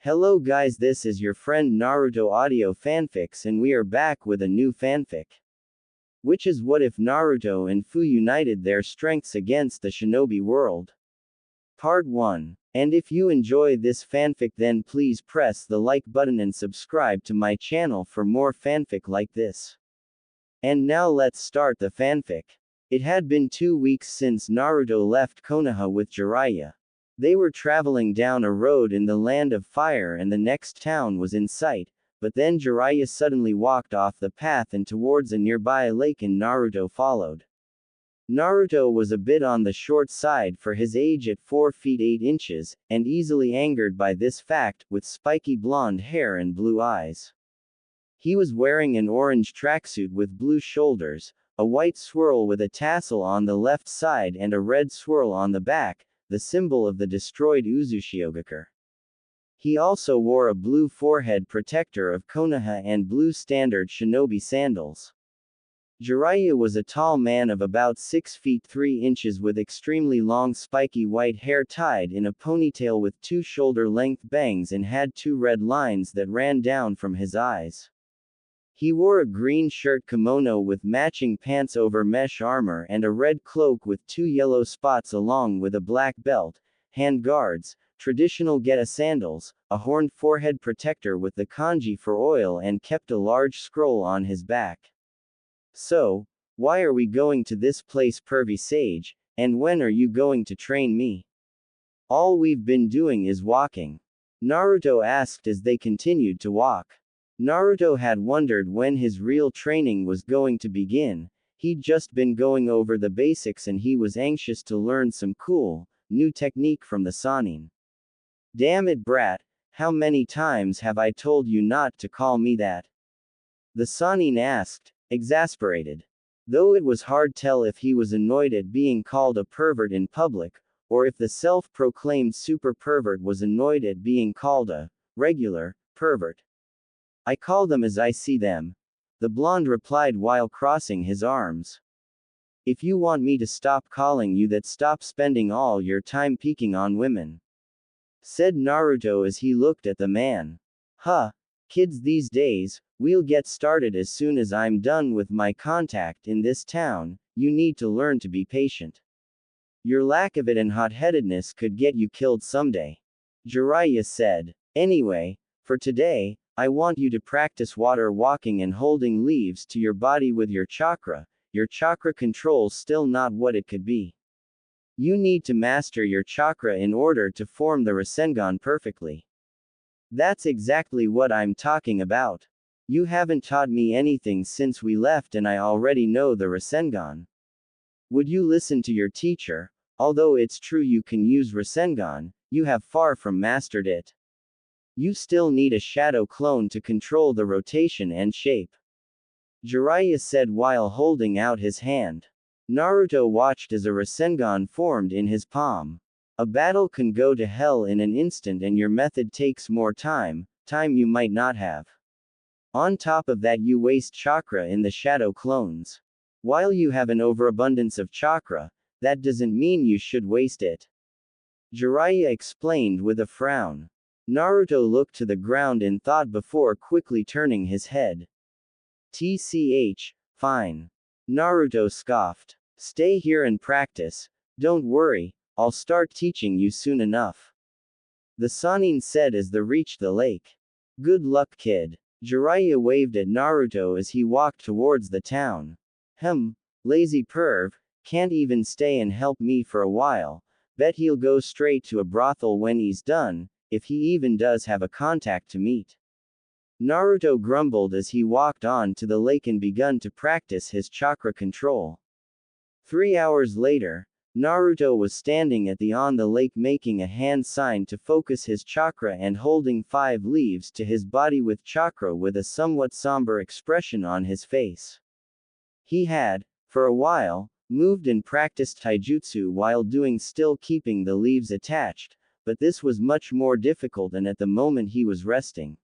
Hello guys, this is your friend Naruto Audio Fanfics and we are back with a new fanfic. Which is what if Naruto and Fu united their strengths against the Shinobi world? Part 1. And if you enjoy this fanfic then please press the like button and subscribe to my channel for more fanfic like this. And now let's start the fanfic. It had been 2 weeks since Naruto left Konoha with Jiraiya. They were traveling down a road in the land of fire and the next town was in sight, but then Jiraiya suddenly walked off the path and towards a nearby lake and Naruto followed. Naruto was a bit on the short side for his age at 4 feet 8 inches, and easily angered by this fact, with spiky blonde hair and blue eyes. He was wearing an orange tracksuit with blue shoulders, a white swirl with a tassel on the left side and a red swirl on the back, the symbol of the destroyed Uzushiogakure. He also wore a blue forehead protector of Konoha and blue standard shinobi sandals. Jiraiya was a tall man of about 6 feet 3 inches with extremely long spiky white hair tied in a ponytail with 2 shoulder-length bangs and had 2 red lines that ran down from his eyes. He wore a green shirt kimono with matching pants over mesh armor and a red cloak with 2 yellow spots along with a black belt, hand guards, traditional geta sandals, a horned forehead protector with the kanji for oil and kept a large scroll on his back. So, why are we going to this place, pervy sage, and when are you going to train me? All we've been doing is walking. Naruto asked as they continued to walk. Naruto had wondered when his real training was going to begin. He'd just been going over the basics and he was anxious to learn some cool, new technique from the Sannin. Damn it, brat, how many times have I told you not to call me that? The Sannin asked, exasperated. Though it was hard to tell if he was annoyed at being called a pervert in public, or if the self-proclaimed super pervert was annoyed at being called a regular pervert. I call them as I see them, the blonde replied while crossing his arms. If you want me to stop calling you that, stop spending all your time peeking on women, said Naruto as he looked at the man. Huh, kids these days, we'll get started as soon as I'm done with my contact in this town. You need to learn to be patient. Your lack of it and hot-headedness could get you killed someday, Jiraiya said. Anyway, for today, I want you to practice water walking and holding leaves to your body with your chakra. Your chakra control's still not what it could be. You need to master your chakra in order to form the Rasengan perfectly. That's exactly what I'm talking about. You haven't taught me anything since we left and I already know the Rasengan. Would you listen to your teacher? Although it's true you can use Rasengan, you have far from mastered it. You still need a shadow clone to control the rotation and shape, Jiraiya said while holding out his hand. Naruto watched as a Rasengan formed in his palm. A battle can go to hell in an instant and your method takes more time you might not have. On top of that you waste chakra in the shadow clones. While you have an overabundance of chakra, that doesn't mean you should waste it, Jiraiya explained with a frown. Naruto looked to the ground in thought before quickly turning his head. TCH, fine. Naruto scoffed. Stay here and practice. Don't worry, I'll start teaching you soon enough, the Sannin said as they reached the lake. Good luck, kid. Jiraiya waved at Naruto as he walked towards the town. Lazy perv, can't even stay and help me for a while. Bet he'll go straight to a brothel when he's done, if he even does have a contact to meet. Naruto grumbled as he walked on to the lake and begun to practice his chakra control. 3 hours later, Naruto was standing on the lake making a hand sign to focus his chakra and holding 5 leaves to his body with chakra with a somewhat somber expression on his face. He had, for a while, moved and practiced taijutsu while doing still keeping the leaves attached, but this was much more difficult and at the moment he was resting.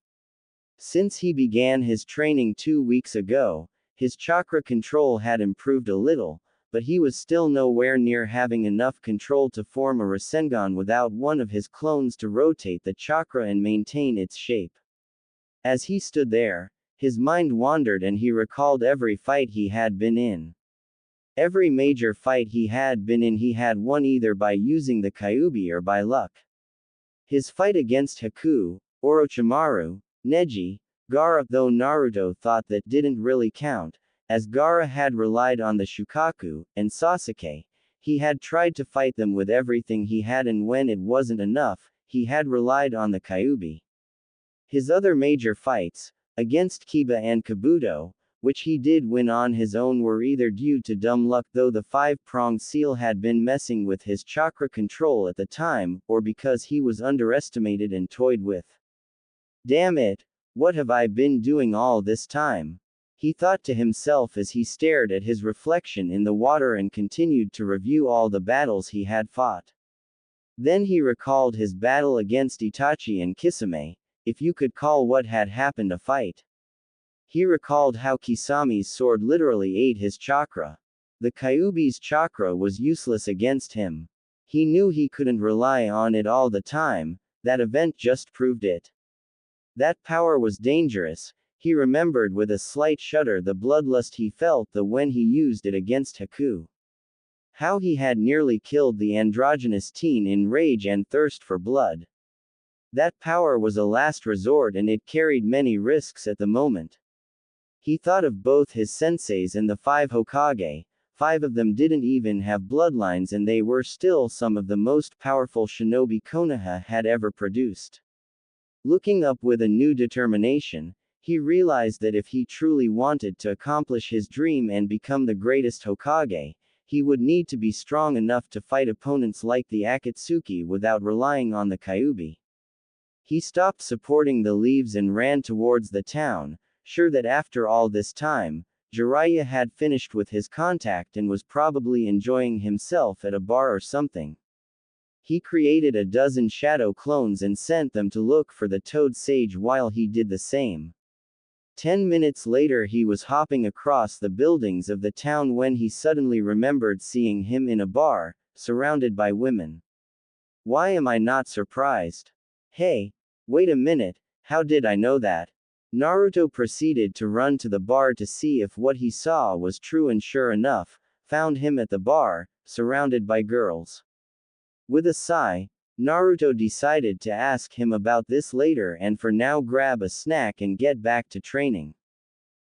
Since he began his training 2 weeks ago, his chakra control had improved a little, but he was still nowhere near having enough control to form a Rasengan without one of his clones to rotate the chakra and maintain its shape. As he stood there, his mind wandered and he recalled every fight he had been in. Every major fight he had been in he had won either by using the Kyuubi or by luck. His fight against Haku, Orochimaru, Neji, Gaara, though Naruto thought that didn't really count, as Gaara had relied on the Shukaku, and Sasuke, he had tried to fight them with everything he had, and when it wasn't enough, he had relied on the Kyuubi. His other major fights, against Kiba and Kabuto, which he did win on his own, were either due to dumb luck, though the five-pronged seal had been messing with his chakra control at the time, or because he was underestimated and toyed with. Damn it, what have I been doing all this time? He thought to himself as he stared at his reflection in the water and continued to review all the battles he had fought. Then he recalled his battle against Itachi and Kisame, if you could call what had happened a fight. He recalled how Kisami's sword literally ate his chakra. The Kyuubi's chakra was useless against him. He knew he couldn't rely on it all the time, that event just proved it. That power was dangerous. He remembered with a slight shudder the bloodlust he felt when he used it against Haku. How he had nearly killed the androgynous teen in rage and thirst for blood. That power was a last resort and it carried many risks at the moment. He thought of both his senseis and the 5 Hokage. 5 of them didn't even have bloodlines and they were still some of the most powerful shinobi Konoha had ever produced. Looking up with a new determination, he realized that if he truly wanted to accomplish his dream and become the greatest Hokage, he would need to be strong enough to fight opponents like the Akatsuki without relying on the Kyuubi. He stopped supporting the leaves and ran towards the town, sure that after all this time, Jiraiya had finished with his contact and was probably enjoying himself at a bar or something. He created a dozen shadow clones and sent them to look for the Toad Sage while he did the same. 10 minutes later he was hopping across the buildings of the town when he suddenly remembered seeing him in a bar, surrounded by women. Why am I not surprised? Hey, wait a minute, how did I know that? Naruto proceeded to run to the bar to see if what he saw was true and sure enough, found him at the bar, surrounded by girls. With a sigh, Naruto decided to ask him about this later and for now grab a snack and get back to training.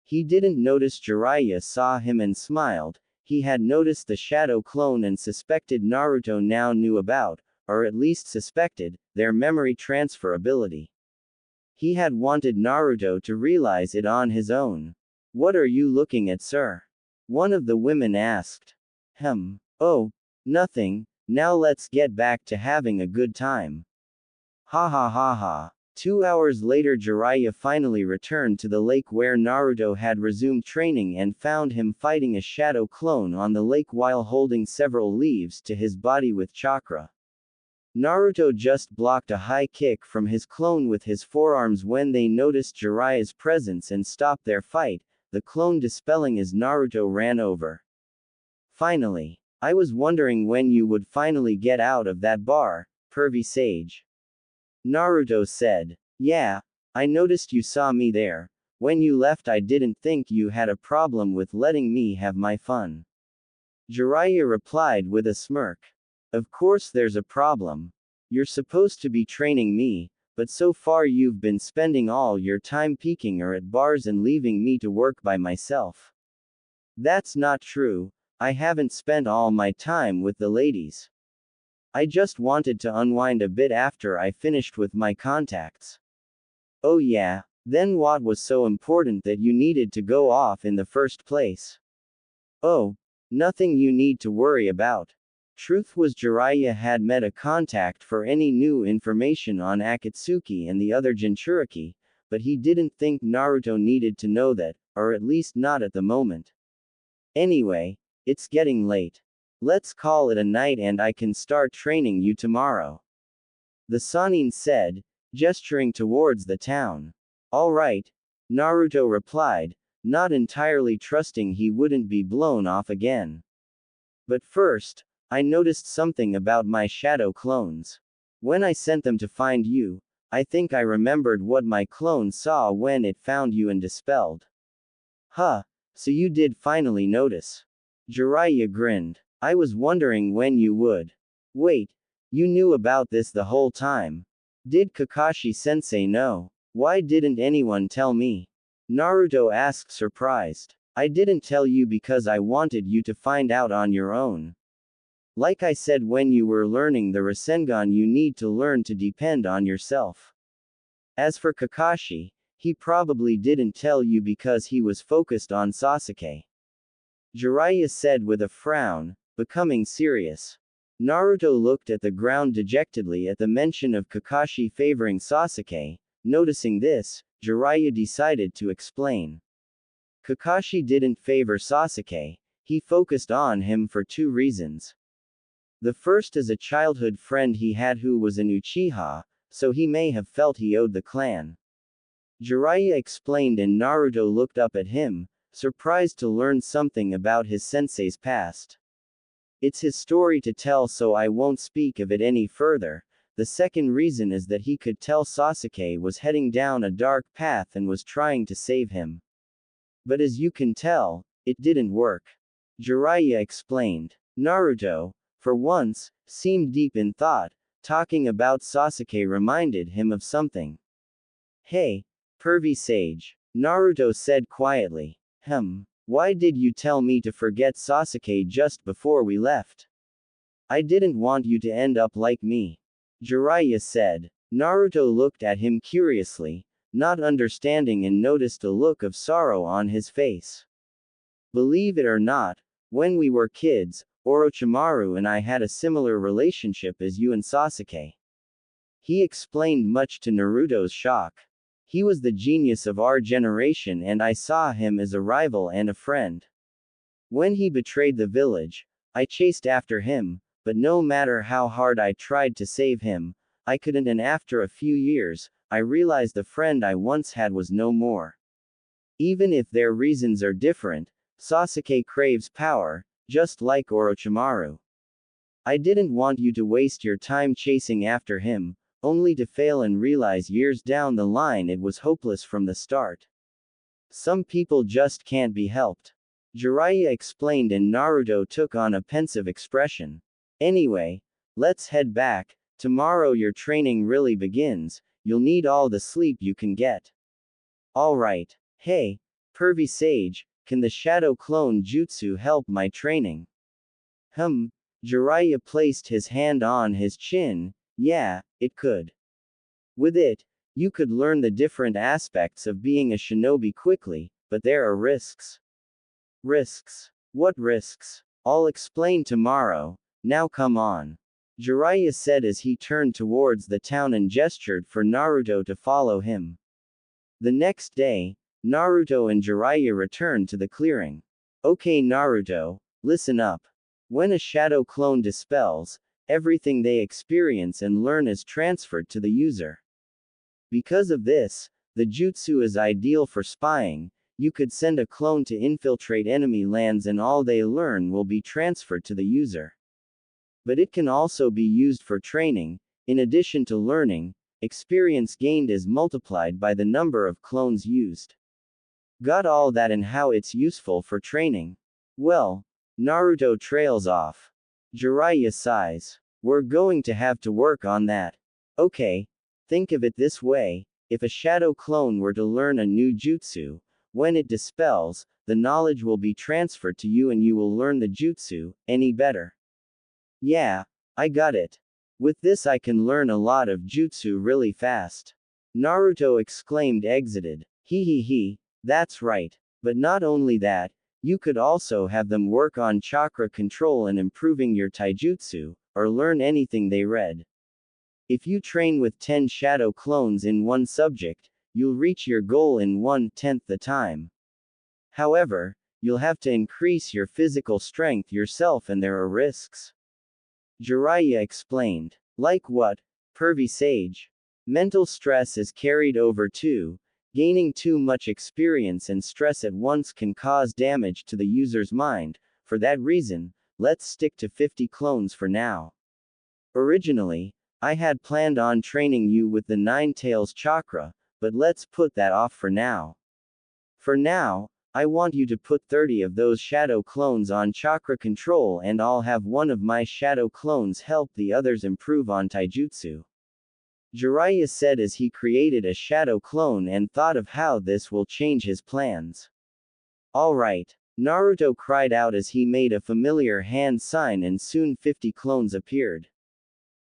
He didn't notice Jiraiya saw him and smiled. He had noticed the shadow clone and suspected Naruto now knew about, or at least suspected, their memory transfer ability. He had wanted Naruto to realize it on his own. What are you looking at, sir? One of the women asked. Oh, nothing, now let's get back to having a good time. Ha ha ha ha. 2 hours later Jiraiya finally returned to the lake where Naruto had resumed training and found him fighting a shadow clone on the lake while holding several leaves to his body with chakra. Naruto just blocked a high kick from his clone with his forearms when they noticed Jiraiya's presence and stopped their fight, the clone dispelling as Naruto ran over. Finally. I was wondering when you would finally get out of that bar, pervy sage. Naruto said. Yeah, I noticed you saw me there. When you left I didn't think you had a problem with letting me have my fun. Jiraiya replied with a smirk. Of course there's a problem. You're supposed to be training me, but so far you've been spending all your time peeking or at bars and leaving me to work by myself. That's not true, I haven't spent all my time with the ladies. I just wanted to unwind a bit after I finished with my contacts. Oh yeah, then what was so important that you needed to go off in the first place? Oh, nothing you need to worry about. Truth was Jiraiya had met a contact for any new information on Akatsuki and the other Jinchuriki, but he didn't think Naruto needed to know that, or at least not at the moment. Anyway, it's getting late. Let's call it a night and I can start training you tomorrow. The Sannin said, gesturing towards the town. All right, Naruto replied, not entirely trusting he wouldn't be blown off again. But first, I noticed something about my shadow clones. When I sent them to find you, I think I remembered what my clone saw when it found you and dispelled. Huh, so you did finally notice. Jiraiya grinned. I was wondering when you would. Wait, you knew about this the whole time. Did Kakashi-sensei know? Why didn't anyone tell me? Naruto asked surprised. I didn't tell you because I wanted you to find out on your own. Like I said when you were learning the Rasengan, you need to learn to depend on yourself. As for Kakashi, he probably didn't tell you because he was focused on Sasuke. Jiraiya said with a frown, becoming serious. Naruto looked at the ground dejectedly at the mention of Kakashi favoring Sasuke. Noticing this, Jiraiya decided to explain. Kakashi didn't favor Sasuke, he focused on him for two reasons. The first is a childhood friend he had who was an Uchiha, so he may have felt he owed the clan. Jiraiya explained and Naruto looked up at him, surprised to learn something about his sensei's past. It's his story to tell, so I won't speak of it any further. The second reason is that he could tell Sasuke was heading down a dark path and was trying to save him. But as you can tell, it didn't work. Jiraiya explained. Naruto, for once, seemed deep in thought. Talking about Sasuke reminded him of something. Hey, pervy sage, Naruto said quietly. Why did you tell me to forget Sasuke just before we left? I didn't want you to end up like me. Jiraiya said. Naruto looked at him curiously, not understanding, and noticed a look of sorrow on his face. Believe it or not, when we were kids, Orochimaru and I had a similar relationship as you and Sasuke. He explained, much to Naruto's shock. He was the genius of our generation and I saw him as a rival and a friend. When he betrayed the village, I chased after him, but no matter how hard I tried to save him, I couldn't, and after a few years, I realized the friend I once had was no more. Even if their reasons are different, Sasuke craves power, just like Orochimaru. I didn't want you to waste your time chasing after him, only to fail and realize years down the line it was hopeless from the start. Some people just can't be helped. Jiraiya explained and Naruto took on a pensive expression. Anyway, let's head back. Tomorrow your training really begins, you'll need all the sleep you can get. Alright. Hey, pervy sage, can the shadow clone jutsu help my training? Jiraiya placed his hand on his chin. Yeah, it could. With it, you could learn the different aspects of being a shinobi quickly, but there are risks. Risks? What risks? I'll explain tomorrow. Now come on. Jiraiya said as he turned towards the town and gestured for Naruto to follow him. The next day, Naruto and Jiraiya returned to the clearing. Okay Naruto, listen up. When a shadow clone dispels, everything they experience and learn is transferred to the user. Because of this, the jutsu is ideal for spying. You could send a clone to infiltrate enemy lands and all they learn will be transferred to the user. But it can also be used for training. In addition to learning, experience gained is multiplied by the number of clones used. Got all that and how it's useful for training? Well, Naruto trails off. Jiraiya sighs. We're going to have to work on that. Okay. Think of it this way, if a shadow clone were to learn a new jutsu, when it dispels, the knowledge will be transferred to you and you will learn the jutsu any better. Yeah, I got it. With this I can learn a lot of jutsu really fast. Naruto exclaimed exited. He, that's right. But not only that, you could also have them work on chakra control and improving your taijutsu, or learn anything they read. If you train with 10 shadow clones in one subject, you'll reach your goal in 1/10 the time. However, you'll have to increase your physical strength yourself and there are risks. Jiraiya explained. Like what? Pervy sage. Mental stress is carried over too. Gaining too much experience and stress at once can cause damage to the user's mind. For that reason, let's stick to 50 clones for now. Originally, I had planned on training you with the Nine Tails chakra, but let's put that off for now. For now, I want you to put 30 of those shadow clones on chakra control, and I'll have one of my shadow clones help the others improve on taijutsu. Jiraiya said as he created a shadow clone and thought of how this will change his plans. Alright, Naruto cried out as he made a familiar hand sign, and soon 50 clones appeared.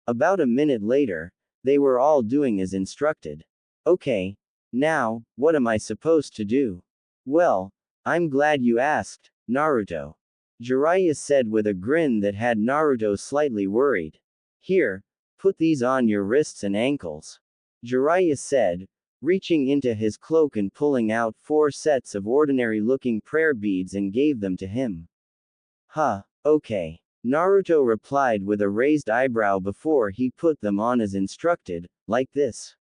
About a minute later, they were all doing as instructed. Okay, now, what am I supposed to do? Well, I'm glad you asked, Naruto. Jiraiya said with a grin that had Naruto slightly worried. Here, put these on your wrists and ankles. Jiraiya said, reaching into his cloak and pulling out 4 sets of ordinary-looking prayer beads and gave them to him. Huh, okay. Naruto replied with a raised eyebrow before he put them on as instructed, like this.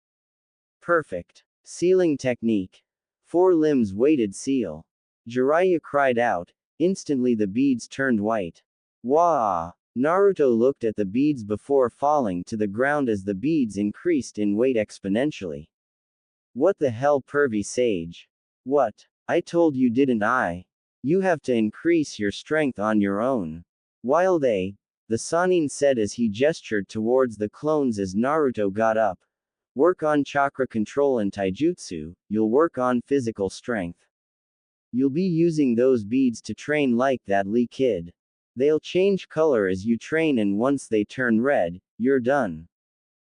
Perfect. Sealing technique. 4 limbs weighted seal. Jiraiya cried out. Instantly the beads turned white. Wah! Naruto looked at the beads before falling to the ground as the beads increased in weight exponentially. What the hell, pervy sage? What? I told you, didn't I? You have to increase your strength on your own. While the Sannin said as he gestured towards the clones as Naruto got up. Work on chakra control and taijutsu, you'll work on physical strength. You'll be using those beads to train like that Lee kid. They'll change color as you train, and once they turn red, you're done.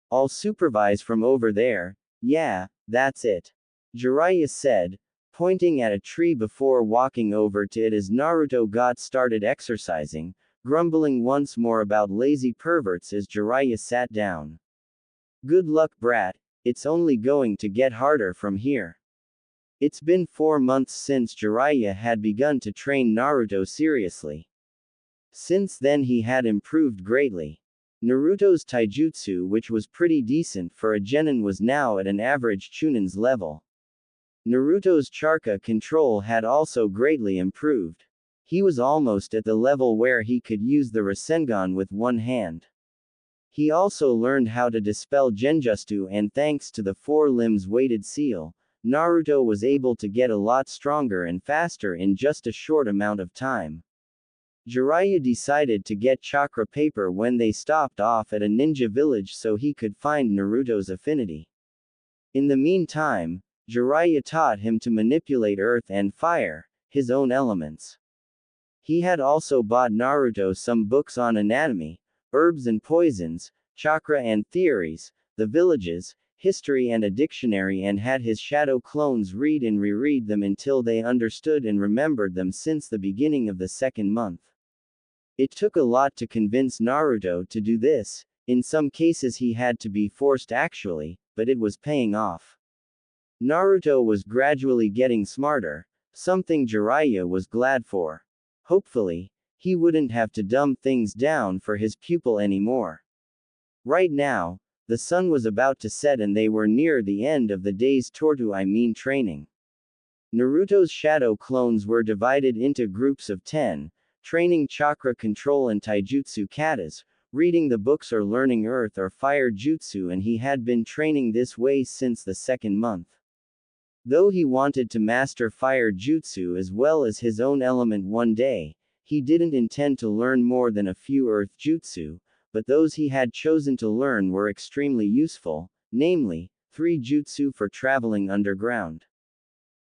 I'll supervise from over there. Yeah, that's it. Jiraiya said, pointing at a tree before walking over to it as Naruto got started exercising, grumbling once more about lazy perverts as Jiraiya sat down. Good luck, brat, it's only going to get harder from here. It's been 4 months since Jiraiya had begun to train Naruto seriously. Since then he had improved greatly. Naruto's taijutsu, which was pretty decent for a genin, was now at an average chunin's level. Naruto's chakra control had also greatly improved. He was almost at the level where he could use the Rasengan with one hand. He also learned how to dispel genjutsu, and thanks to the 4 limbs weighted seal, Naruto was able to get a lot stronger and faster in just a short amount of time. Jiraiya decided to get chakra paper when they stopped off at a ninja village so he could find Naruto's affinity. In the meantime, Jiraiya taught him to manipulate earth and fire, his own elements. He had also bought Naruto some books on anatomy, herbs and poisons, chakra and theories, the villages, history and a dictionary, and had his shadow clones read and reread them until they understood and remembered them since the beginning of the 2nd month. It took a lot to convince Naruto to do this, in some cases he had to be forced actually, but it was paying off. Naruto was gradually getting smarter, something Jiraiya was glad for. Hopefully, he wouldn't have to dumb things down for his pupil anymore. Right now, the sun was about to set and they were near the end of the day's training. Naruto's shadow clones were divided into groups of 10, training chakra control and taijutsu katas, reading the books or learning earth or fire jutsu, and he had been training this way since the 2nd month. Though he wanted to master fire jutsu as well as his own element one day, he didn't intend to learn more than a few earth jutsu, but those he had chosen to learn were extremely useful, namely, 3 jutsu for traveling underground.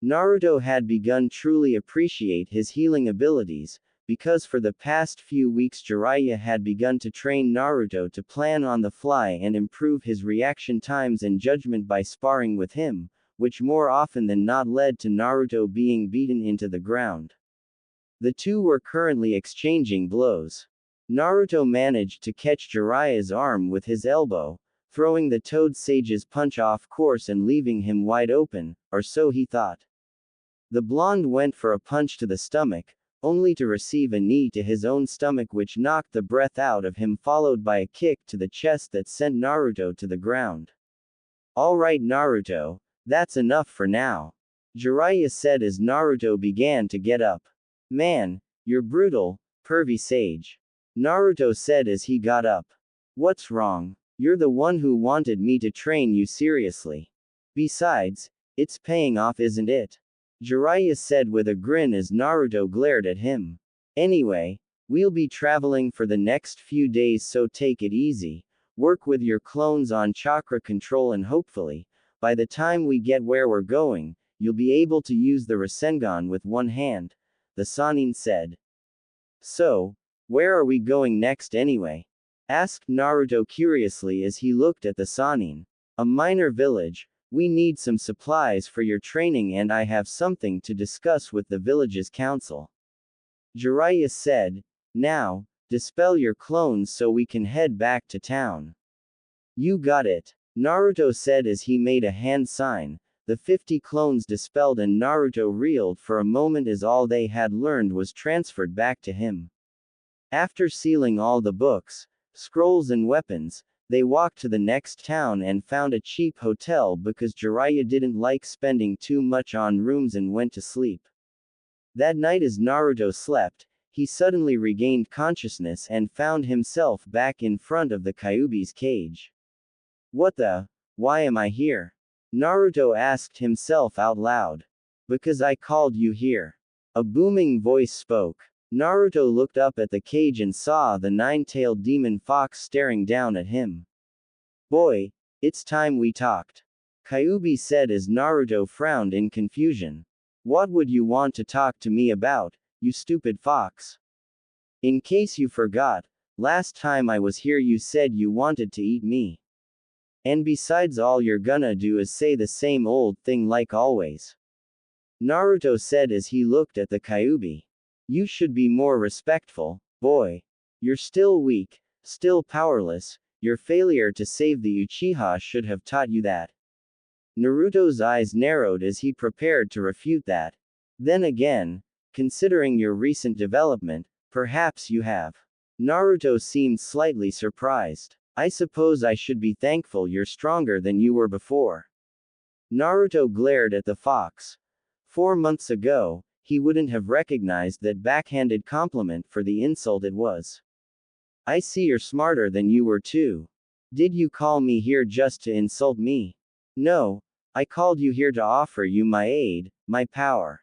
Naruto had begun truly appreciate his healing abilities, because for the past few weeks Jiraiya had begun to train Naruto to plan on the fly and improve his reaction times and judgment by sparring with him, which more often than not led to Naruto being beaten into the ground. The two were currently exchanging blows. Naruto managed to catch Jiraiya's arm with his elbow, throwing the Toad Sage's punch off course and leaving him wide open, or so he thought. The blonde went for a punch to the stomach, only to receive a knee to his own stomach which knocked the breath out of him, followed by a kick to the chest that sent Naruto to the ground. Alright Naruto, that's enough for now. Jiraiya said as Naruto began to get up. Man, you're brutal, pervy sage. Naruto said as he got up. What's wrong? You're the one who wanted me to train you seriously. Besides, it's paying off, isn't it? Jiraiya said with a grin as Naruto glared at him. Anyway, we'll be traveling for the next few days, so take it easy, work with your clones on chakra control, and hopefully, by the time we get where we're going, you'll be able to use the Rasengan with one hand, the Sannin said. So, where are we going next anyway? Asked Naruto curiously as he looked at the Sannin. A minor village. We need some supplies for your training and I have something to discuss with the village's council. Jiraiya said. Now, dispel your clones so we can head back to town. You got it. Naruto said as he made a hand sign. The 50 clones dispelled and Naruto reeled for a moment as all they had learned was transferred back to him. After sealing all the books, scrolls and weapons, they walked to the next town and found a cheap hotel because Jiraiya didn't like spending too much on rooms and went to sleep. That night as Naruto slept, he suddenly regained consciousness and found himself back in front of the Kyuubi's cage. What the? Why am I here? Naruto asked himself out loud. Because I called you here. A booming voice spoke. Naruto looked up at the cage and saw the nine-tailed demon fox staring down at him. Boy, it's time we talked. Kyuubi said as Naruto frowned in confusion. What would you want to talk to me about, you stupid fox? In case you forgot, last time I was here you said you wanted to eat me. And besides, all you're gonna do is say the same old thing like always. Naruto said as he looked at the Kyuubi. You should be more respectful, boy. You're still weak, still powerless, your failure to save the Uchiha should have taught you that. Naruto's eyes narrowed as he prepared to refute that. Then again, considering your recent development, perhaps you have. Naruto seemed slightly surprised. I suppose I should be thankful you're stronger than you were before. Naruto glared at the fox. 4 months ago, he wouldn't have recognized that backhanded compliment for the insult it was. I see you're smarter than you were too. Did you call me here just to insult me? No, I called you here to offer you my aid, my power.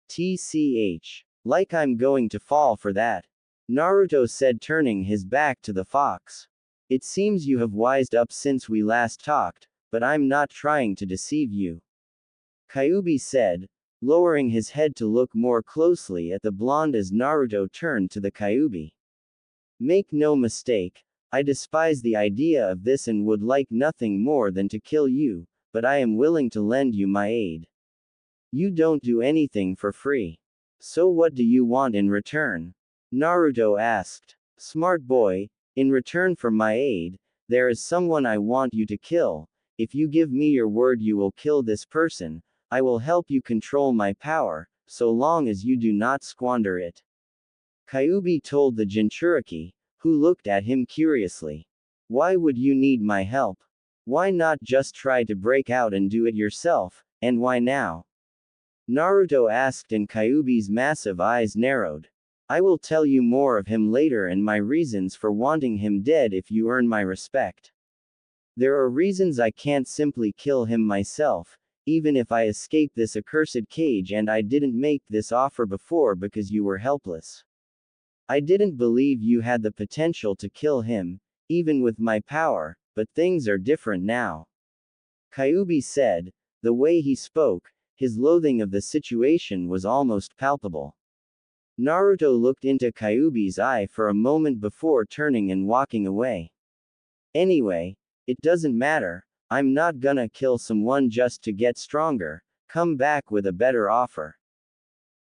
TCH. Like I'm going to fall for that. Naruto said, turning his back to the fox. It seems you have wised up since we last talked, but I'm not trying to deceive you. Kyuubi said, lowering his head to look more closely at the blonde as Naruto turned to the Kyuubi. Make no mistake, I despise the idea of this and would like nothing more than to kill you, but I am willing to lend you my aid. You don't do anything for free. So what do you want in return? Naruto asked. Smart boy, in return for my aid, there is someone I want you to kill. If you give me your word you will kill this person, I will help you control my power, so long as you do not squander it. Kyuubi told the Jinchuriki, who looked at him curiously. Why would you need my help? Why not just try to break out and do it yourself, and why now? Naruto asked and Kyuubi's massive eyes narrowed. I will tell you more of him later and my reasons for wanting him dead if you earn my respect. There are reasons I can't simply kill him myself, even if I escape this accursed cage, and I didn't make this offer before because you were helpless. I didn't believe you had the potential to kill him, even with my power, but things are different now. Kyuubi said. The way he spoke, his loathing of the situation was almost palpable. Naruto looked into Kyuubi's eye for a moment before turning and walking away. Anyway, it doesn't matter, I'm not gonna kill someone just to get stronger, come back with a better offer.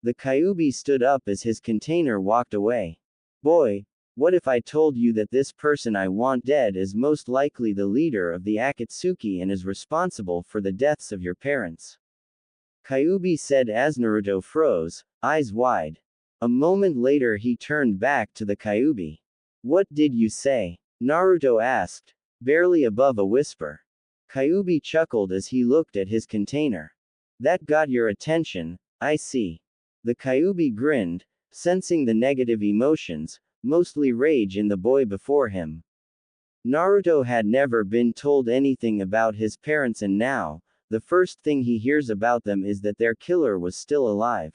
The Kyuubi stood up as his container walked away. Boy, what if I told you that this person I want dead is most likely the leader of the Akatsuki and is responsible for the deaths of your parents? Kyuubi said as Naruto froze, eyes wide. A moment later he turned back to the Kyuubi. What did you say? Naruto asked, barely above a whisper. Kyuubi chuckled as he looked at his container. That got your attention, I see. The Kyuubi grinned, sensing the negative emotions, mostly rage in the boy before him. Naruto had never been told anything about his parents, and now, the first thing he hears about them is that their killer was still alive.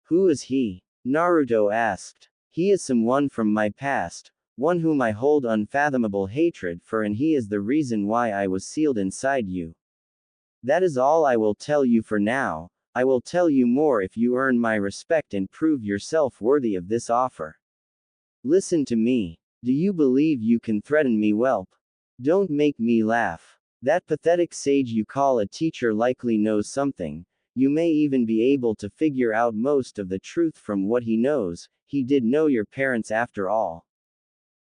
Who is he? Naruto asked. He is someone from my past, one whom I hold unfathomable hatred for, and he is the reason why I was sealed inside you. That is all I will tell you for now. I will tell you more if you earn my respect and prove yourself worthy of this offer. Listen to me. Do you believe you can threaten me, whelp? Don't make me laugh. That pathetic sage you call a teacher likely knows something. You may even be able to figure out most of the truth from what he knows. He did know your parents after all.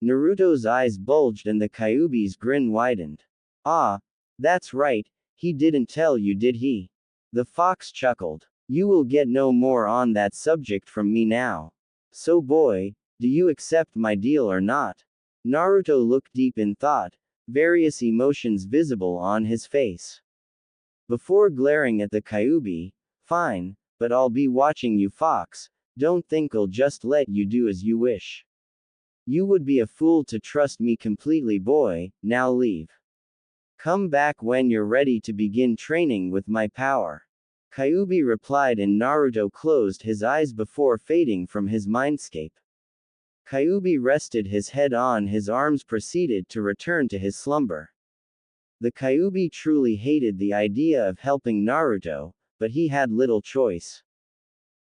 Naruto's eyes bulged and the Kyuubi's grin widened. Ah, that's right, he didn't tell you, did he? The fox chuckled. You will get no more on that subject from me now. So boy, do you accept my deal or not? Naruto looked deep in thought, various emotions visible on his face. Before glaring at the Kyuubi, fine, but I'll be watching you, fox. Don't think I'll just let you do as you wish. You would be a fool to trust me completely, boy. Now leave. Come back when you're ready to begin training with my power. Kyuubi replied, and Naruto closed his eyes before fading from his mindscape. Kyuubi rested his head on his arms, proceeded to return to his slumber. The Kyuubi truly hated the idea of helping Naruto, but he had little choice.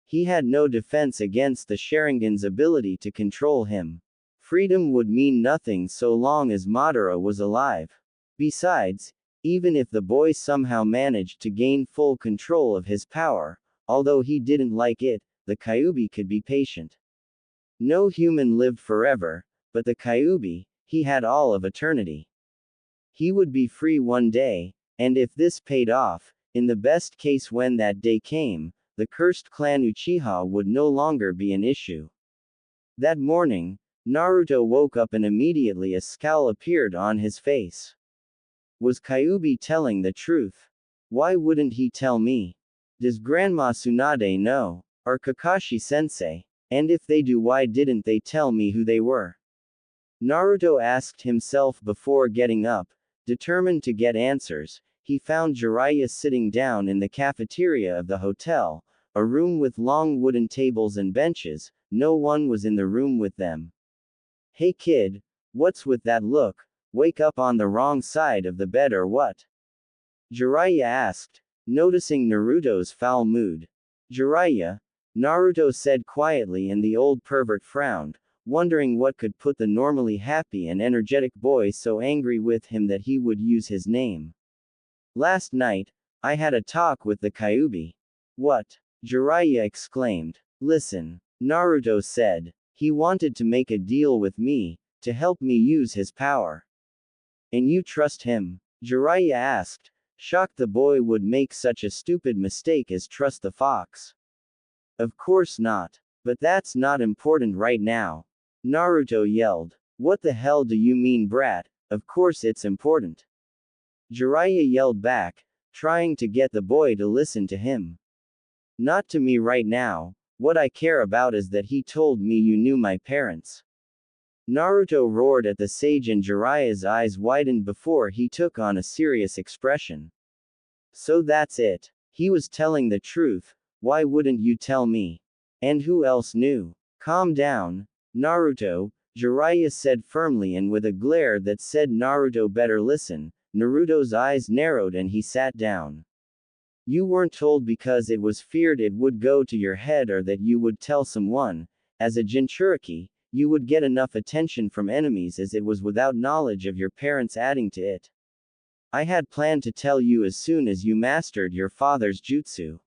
He had no defense against the Sharingan's ability to control him. Freedom would mean nothing so long as Madara was alive. Besides, even if the boy somehow managed to gain full control of his power, although he didn't like it, the Kyuubi could be patient. No human lived forever, but the Kyuubi, he had all of eternity. He would be free one day, and if this paid off, in the best case when that day came, the cursed clan Uchiha would no longer be an issue. That morning, Naruto woke up and immediately a scowl appeared on his face. Was Kyuubi telling the truth? Why wouldn't he tell me? Does Grandma Tsunade know? Or Kakashi-sensei? And if they do, why didn't they tell me who they were? Naruto asked himself before getting up. Determined to get answers, he found Jiraiya sitting down in the cafeteria of the hotel, a room with long wooden tables and benches. No one was in the room with them. Hey kid, what's with that look? Wake up on the wrong side of the bed or what? Jiraiya asked, noticing Naruto's foul mood. Jiraiya, Naruto said quietly, and the old pervert frowned, wondering what could put the normally happy and energetic boy so angry with him that he would use his name. Last night, I had a talk with the Kyuubi. What? Jiraiya exclaimed. Listen, Naruto said. He wanted to make a deal with me, to help me use his power. And you trust him? Jiraiya asked, shocked the boy would make such a stupid mistake as trust the fox. Of course not. But that's not important right now. Naruto yelled. What the hell do you mean, brat? Of course it's important. Jiraiya yelled back, trying to get the boy to listen to him. Not to me right now. What I care about is that he told me you knew my parents. Naruto roared at the sage, and Jiraiya's eyes widened before he took on a serious expression. So that's it. He was telling the truth. Why wouldn't you tell me? And who else knew? Calm down, Naruto, Jiraiya said firmly and with a glare that said Naruto better listen. Naruto's eyes narrowed and he sat down. You weren't told because it was feared it would go to your head or that you would tell someone. As a Jinchuriki, you would get enough attention from enemies as it was without knowledge of your parents adding to it. I had planned to tell you as soon as you mastered your father's jutsu.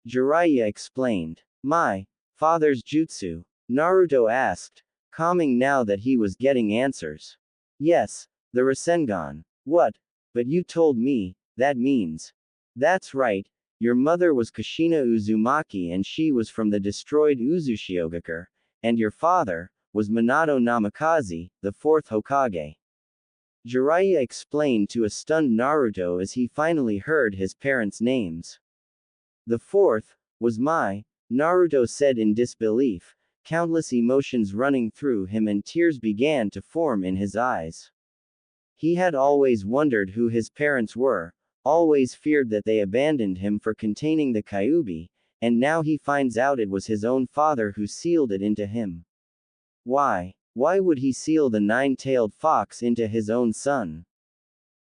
Jiraiya explained. My father's jutsu? Naruto asked, calming now that he was getting answers. Yes, the Rasengan. What? But you told me, that means. That's right, your mother was Kushina Uzumaki and she was from the destroyed Uzushiogakure, and your father was Minato Namikaze, the fourth Hokage. Jiraiya explained to a stunned Naruto as he finally heard his parents' names. The fourth was Naruto said in disbelief, countless emotions running through him and tears began to form in his eyes. He had always wondered who his parents were, always feared that they abandoned him for containing the Kyuubi, and now he finds out it was his own father who sealed it into him. Why? Why would he seal the nine-tailed fox into his own son?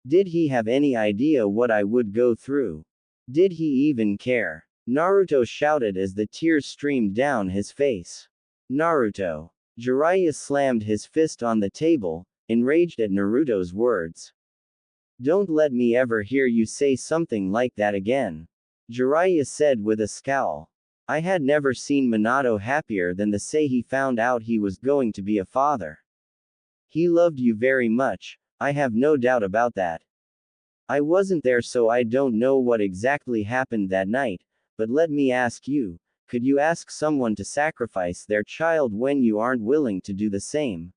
Did he have any idea what I would go through? Did he even care? Naruto shouted as the tears streamed down his face. Naruto. Jiraiya slammed his fist on the table, enraged at Naruto's words. Don't let me ever hear you say something like that again. Jiraiya said with a scowl. I had never seen Minato happier than the day he found out he was going to be a father. He loved you very much, I have no doubt about that. I wasn't there so I don't know what exactly happened that night, but let me ask you, could you ask someone to sacrifice their child when you aren't willing to do the same?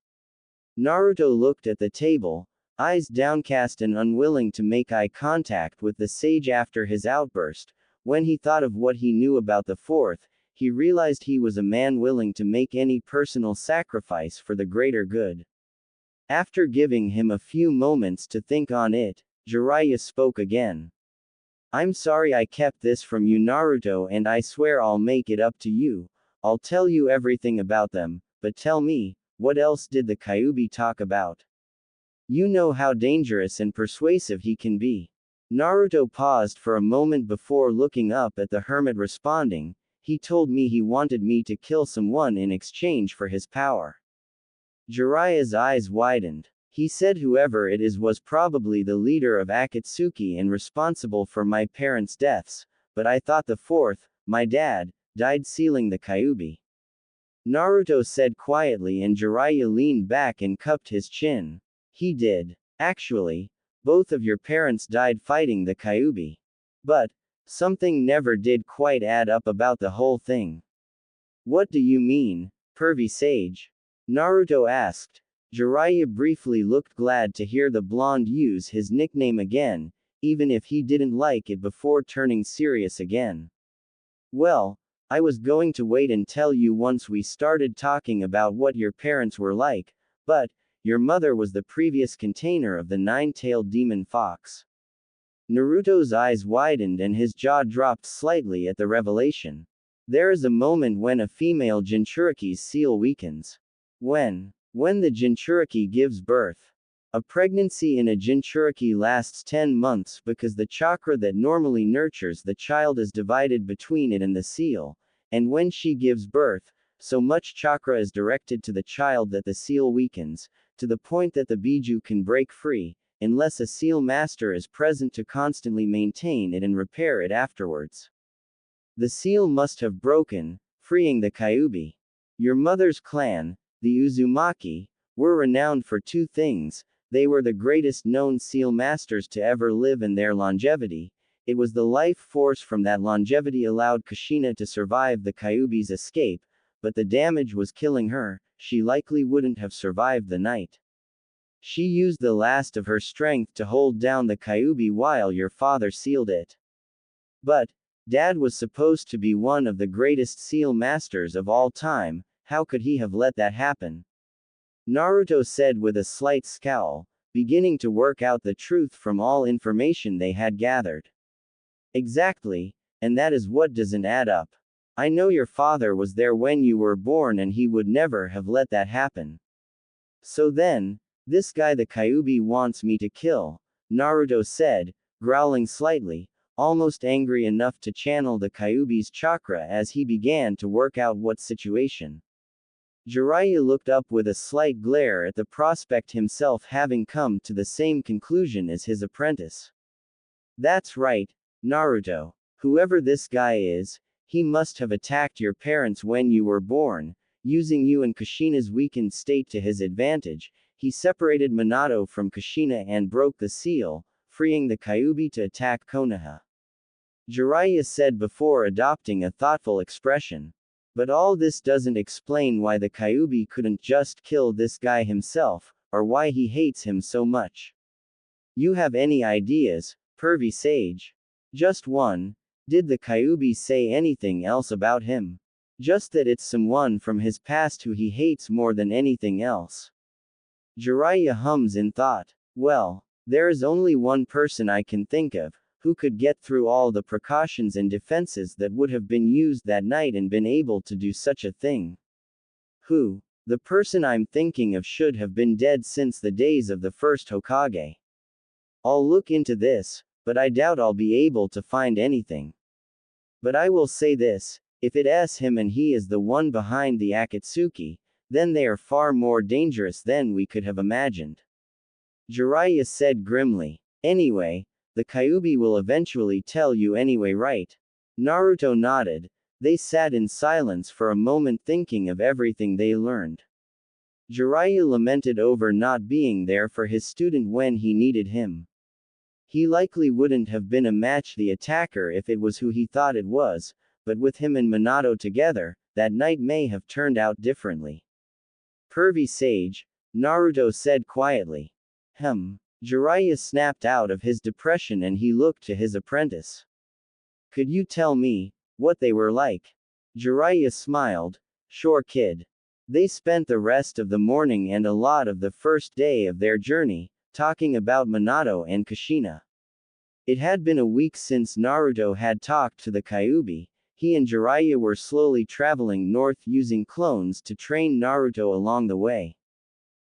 Naruto looked at the table, eyes downcast and unwilling to make eye contact with the sage after his outburst. When he thought of what he knew about the fourth, he realized he was a man willing to make any personal sacrifice for the greater good. After giving him a few moments to think on it, Jiraiya spoke again. I'm sorry I kept this from you, Naruto, and I swear I'll make it up to you. I'll tell you everything about them, but tell me, what else did the Kyuubi talk about? You know how dangerous and persuasive he can be. Naruto paused for a moment before looking up at the hermit, responding, he told me he wanted me to kill someone in exchange for his power. Jiraiya's eyes widened. He said whoever it is was probably the leader of Akatsuki and responsible for my parents' deaths, but I thought the fourth, my dad, died sealing the Kyuubi. Naruto said quietly, and Jiraiya leaned back and cupped his chin. He did. Actually, both of your parents died fighting the Kyuubi. But, something never did quite add up about the whole thing. What do you mean, pervy sage? Naruto asked. Jiraiya briefly looked glad to hear the blonde use his nickname again, even if he didn't like it before turning serious again. Well, I was going to wait and tell you once we started talking about what your parents were like, but, your mother was the previous container of the nine-tailed demon fox. Naruto's eyes widened and his jaw dropped slightly at the revelation. There is a moment when a female Jinchuriki's seal weakens. When the Jinchuriki gives birth. A pregnancy in a Jinchuriki lasts 10 months because the chakra that normally nurtures the child is divided between it and the seal, and when she gives birth, so much chakra is directed to the child that the seal weakens, to the point that the biju can break free, unless a seal master is present to constantly maintain it and repair it afterwards. The seal must have broken, freeing the Kyuubi. Your mother's clan, the Uzumaki, were renowned for two things. They were the greatest known seal masters to ever live, and their longevity. It was the life force from that longevity allowed Kushina to survive the Kyuubi's escape, but the damage was killing her. She likely wouldn't have survived the night. She used the last of her strength to hold down the Kyuubi while your father sealed it. But, Dad was supposed to be one of the greatest seal masters of all time. How could he have let that happen? Naruto said with a slight scowl, beginning to work out the truth from all information they had gathered. Exactly, and that is what doesn't add up. I know your father was there when you were born and he would never have let that happen. So then, this guy the Kyuubi wants me to kill, Naruto said, growling slightly, almost angry enough to channel the Kyuubi's chakra as he began to work out what situation. Jiraiya looked up with a slight glare at the prospect himself having come to the same conclusion as his apprentice. That's right, Naruto. Whoever this guy is, he must have attacked your parents when you were born, using you and Kushina's weakened state to his advantage. He separated Minato from Kushina and broke the seal, freeing the Kyuubi to attack Konoha. Jiraiya said before adopting a thoughtful expression. But all this doesn't explain why the Kyuubi couldn't just kill this guy himself, or why he hates him so much. You have any ideas, pervy sage? Just one. Did the Kyuubi say anything else about him? Just that it's someone from his past who he hates more than anything else. Jiraiya hums in thought. Well, there is only one person I can think of, who could get through all the precautions and defenses that would have been used that night and been able to do such a thing. Who? The person I'm thinking of should have been dead since the days of the first Hokage. I'll look into this, but I doubt I'll be able to find anything. But I will say this, if it's him and he is the one behind the Akatsuki, then they are far more dangerous than we could have imagined. Jiraiya said grimly. Anyway, the Kyuubi will eventually tell you anyway, right? Naruto nodded. They sat in silence for a moment thinking of everything they learned. Jiraiya lamented over not being there for his student when he needed him. He likely wouldn't have been a match the attacker if it was who he thought it was, but with him and Minato together, that night may have turned out differently. Pervy Sage, Naruto said quietly. Jiraiya snapped out of his depression and he looked to his apprentice. Could you tell me what they were like? Jiraiya smiled. Sure, kid. They spent the rest of the morning and a lot of the first day of their journey, talking about Minato and Kushina. It had been a week since Naruto had talked to the Kyuubi. He and Jiraiya were slowly traveling north using clones to train Naruto along the way.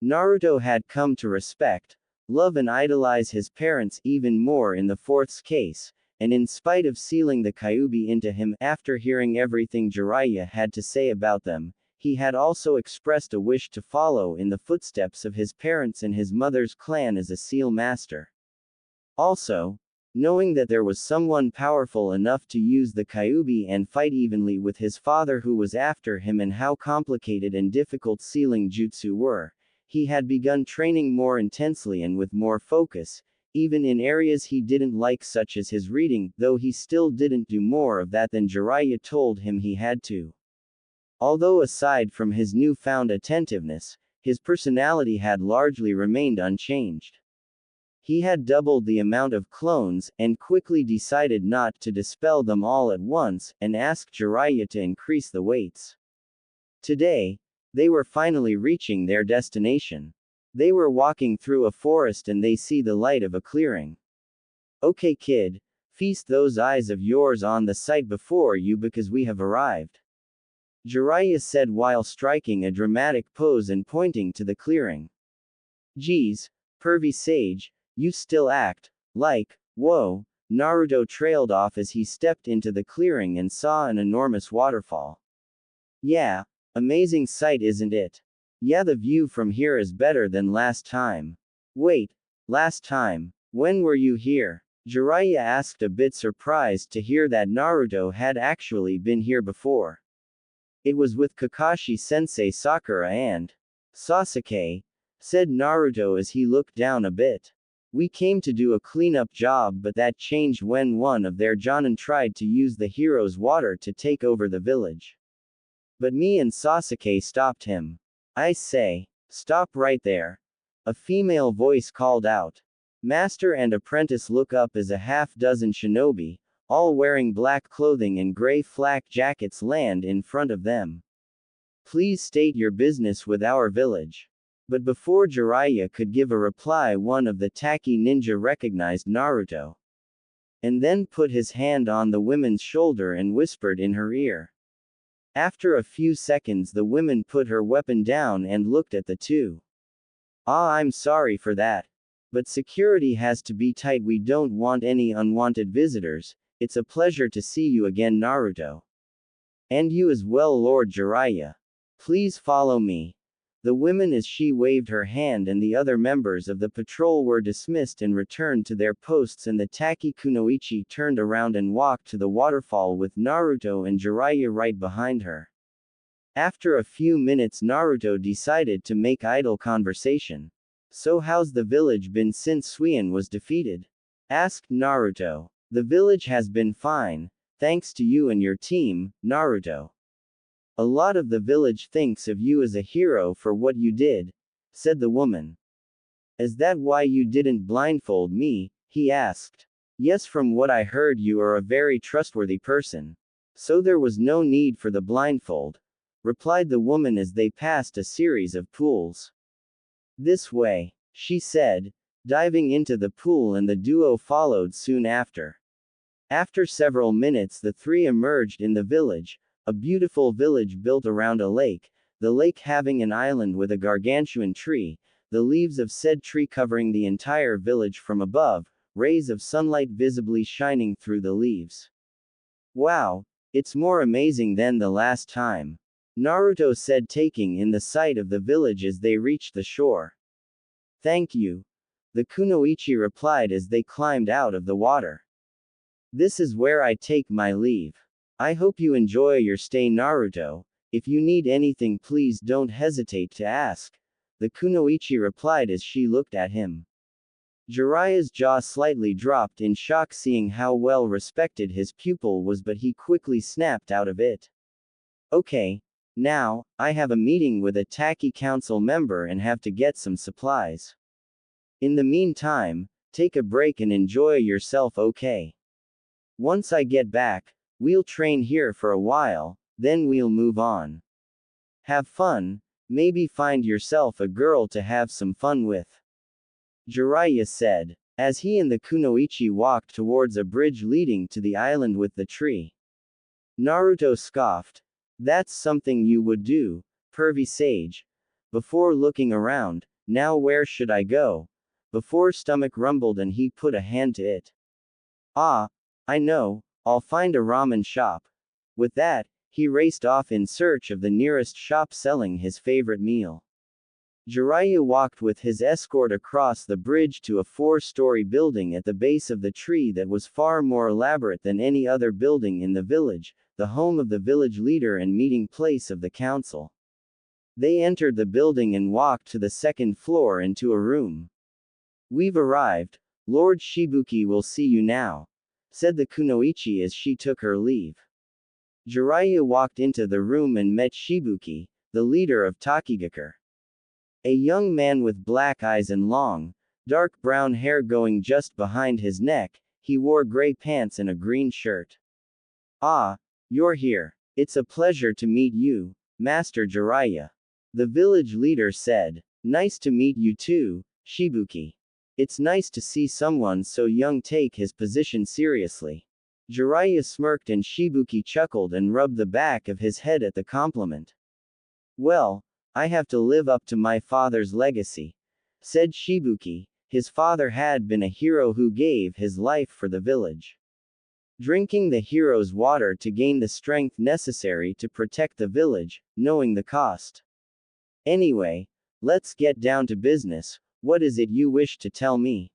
Naruto had come to respect, love and idolize his parents even more in the fourth's case, and in spite of sealing the Kyuubi into him after hearing everything Jiraiya had to say about them, he had also expressed a wish to follow in the footsteps of his parents and his mother's clan as a seal master. Also, knowing that there was someone powerful enough to use the Kyuubi and fight evenly with his father who was after him and how complicated and difficult sealing jutsu were, he had begun training more intensely and with more focus, even in areas he didn't like such as his reading, though he still didn't do more of that than Jiraiya told him he had to. Although aside from his newfound attentiveness, his personality had largely remained unchanged. He had doubled the amount of clones, and quickly decided not to dispel them all at once, and asked Jiraiya to increase the weights. Today, they were finally reaching their destination. They were walking through a forest and they see the light of a clearing. Okay kid, feast those eyes of yours on the sight before you because we have arrived. Jiraiya said while striking a dramatic pose and pointing to the clearing. Geez, pervy sage, you still act like, whoa. Naruto trailed off as he stepped into the clearing and saw an enormous waterfall. Yeah, amazing sight isn't it? Yeah, the view from here is better than last time. Wait, last time, when were you here? Jiraiya asked, a bit surprised to hear that Naruto had actually been here before. It was with Kakashi-sensei, Sakura and Sasuke, said Naruto as he looked down a bit. We came to do a cleanup job, but that changed when one of their Jonin tried to use the hero's water to take over the village. But me and Sasuke stopped him. I say, stop right there. A female voice called out. Master and apprentice look up as a half-dozen shinobi, all wearing black clothing and gray flak jackets, land in front of them. Please state your business with our village. But before Jiraiya could give a reply, one of the Taki ninja recognized Naruto. And then put his hand on the woman's shoulder and whispered in her ear. After a few seconds the woman put her weapon down and looked at the two. I'm sorry for that. But security has to be tight, we don't want any unwanted visitors. It's a pleasure to see you again, Naruto. And you as well, Lord Jiraiya. Please follow me. The woman as she waved her hand, and the other members of the patrol were dismissed and returned to their posts, and the Taki Kunoichi turned around and walked to the waterfall with Naruto and Jiraiya right behind her. After a few minutes Naruto decided to make idle conversation. So how's the village been since Suion was defeated? Asked Naruto. The village has been fine, thanks to you and your team, Naruto. A lot of the village thinks of you as a hero for what you did, said the woman. Is that why you didn't blindfold me? He asked. Yes, from what I heard you are a very trustworthy person. So there was no need for the blindfold, replied the woman as they passed a series of pools. This way, she said, diving into the pool, and the duo followed soon after. After several minutes, the three emerged in the village, a beautiful village built around a lake, the lake having an island with a gargantuan tree, the leaves of said tree covering the entire village from above, rays of sunlight visibly shining through the leaves. Wow, it's more amazing than the last time, Naruto said, taking in the sight of the village as they reached the shore. Thank you, the kunoichi replied as they climbed out of the water. This is where I take my leave. I hope you enjoy your stay, Naruto. If you need anything, please don't hesitate to ask, the kunoichi replied as she looked at him. Jiraiya's jaw slightly dropped in shock seeing how well respected his pupil was, but he quickly snapped out of it. Okay, now, I have a meeting with a Taki council member and have to get some supplies. In the meantime, take a break and enjoy yourself, okay? Once I get back, we'll train here for a while, then we'll move on. Have fun, maybe find yourself a girl to have some fun with, Jiraiya said, as he and the kunoichi walked towards a bridge leading to the island with the tree. Naruto scoffed. That's something you would do, pervy sage. Before looking around, now where should I go? Before stomach rumbled and he put a hand to it. Ah, I know, I'll find a ramen shop. With that, he raced off in search of the nearest shop selling his favorite meal. Jiraiya walked with his escort across the bridge to a 4-story building at the base of the tree that was far more elaborate than any other building in the village, the home of the village leader and meeting place of the council. They entered the building and walked to the second floor into a room. We've arrived, Lord Shibuki will see you now, said the kunoichi as she took her leave. Jiraiya walked into the room and met Shibuki, the leader of Takigakure. A young man with black eyes and long, dark brown hair going just behind his neck, he wore gray pants and a green shirt. Ah, you're here. It's a pleasure to meet you, Master Jiraiya, the village leader said. Nice to meet you too, Shibuki. It's nice to see someone so young take his position seriously. Jiraiya smirked and Shibuki chuckled and rubbed the back of his head at the compliment. Well, I have to live up to my father's legacy, said Shibuki. His father had been a hero who gave his life for the village, drinking the hero's water to gain the strength necessary to protect the village, knowing the cost. Anyway, let's get down to business. What is it you wish to tell me?